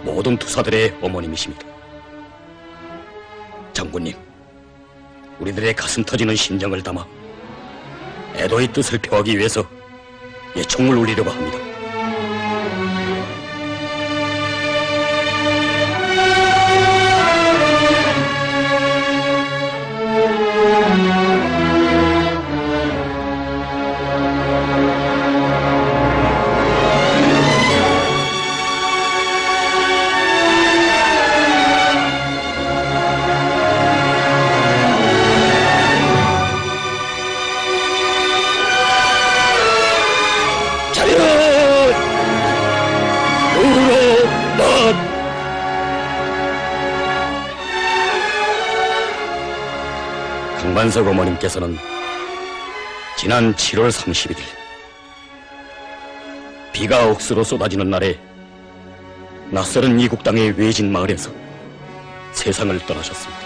모든 투사들의 어머님이십니다. 장군님, 우리들의 가슴 터지는 심정을 담아 애도의 뜻을 표하기 위해서 예총을 울리려고 합니다. 강반석 어머님께서는 지난 7월 31일 비가 억수로 쏟아지는 날에 낯설은 이국 땅의 외진 마을에서 세상을 떠나셨습니다.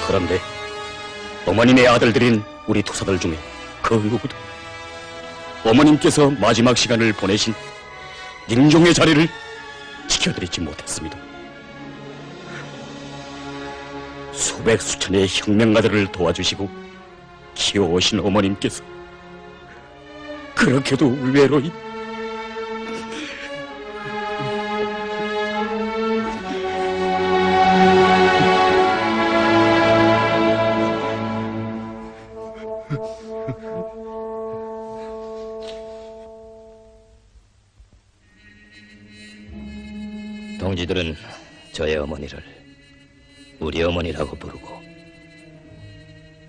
그런데 어머님의 아들들인 우리 투사들 중에 그 누구도 어머님께서 마지막 시간을 보내신 寧종의 자리를 지켜드리지 못했습니다. 수백 수천의 혁명가들을 도와주시고 키워오신 어머님께서 그렇게도 외로이 동지들은 저의 어머니를 우리 어머니라고 부르고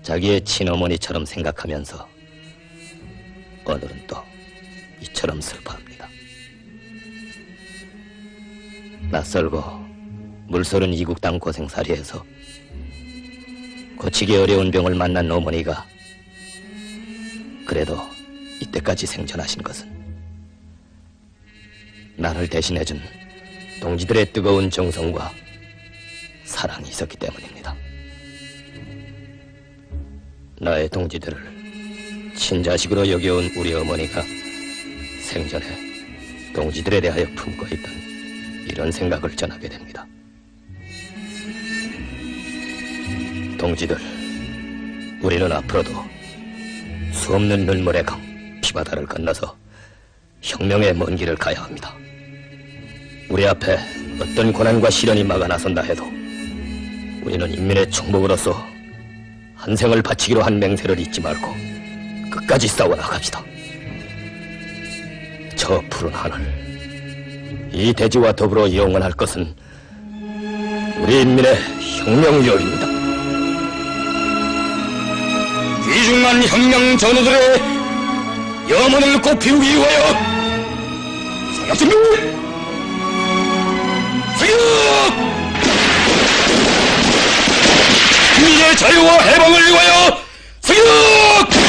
자기의 친어머니처럼 생각하면서 오늘은 또 이처럼 슬퍼합니다. 낯설고 물서른 이국 땅 고생살이에서 고치기 어려운 병을 만난 어머니가 그래도 이때까지 생존하신 것은 나를 대신해준 동지들의 뜨거운 정성과 사랑이 있었기 때문입니다. 나의 동지들을 친자식으로 여겨온 우리 어머니가 생전에 동지들에 대하여 품고 있던 이런 생각을 전하게 됩니다. 동지들, 우리는 앞으로도 수없는 눈물의 강, 피바다를 건너서 혁명의 먼 길을 가야 합니다. 우리 앞에 어떤 고난과 시련이 막아 나선다 해도 우리는 인민의 총복으로서 한 생을 바치기로 한 맹세를 잊지 말고 끝까지 싸워나갑시다. 저 푸른 하늘, 이 대지와 더불어 영원할 것은 우리 인민의 혁명여입니다. 귀중한 혁명 전우들의 염원을 꽃피우기 위하여 사격 준비! 사격! 국민의 자유와 해방을 위하여 사격!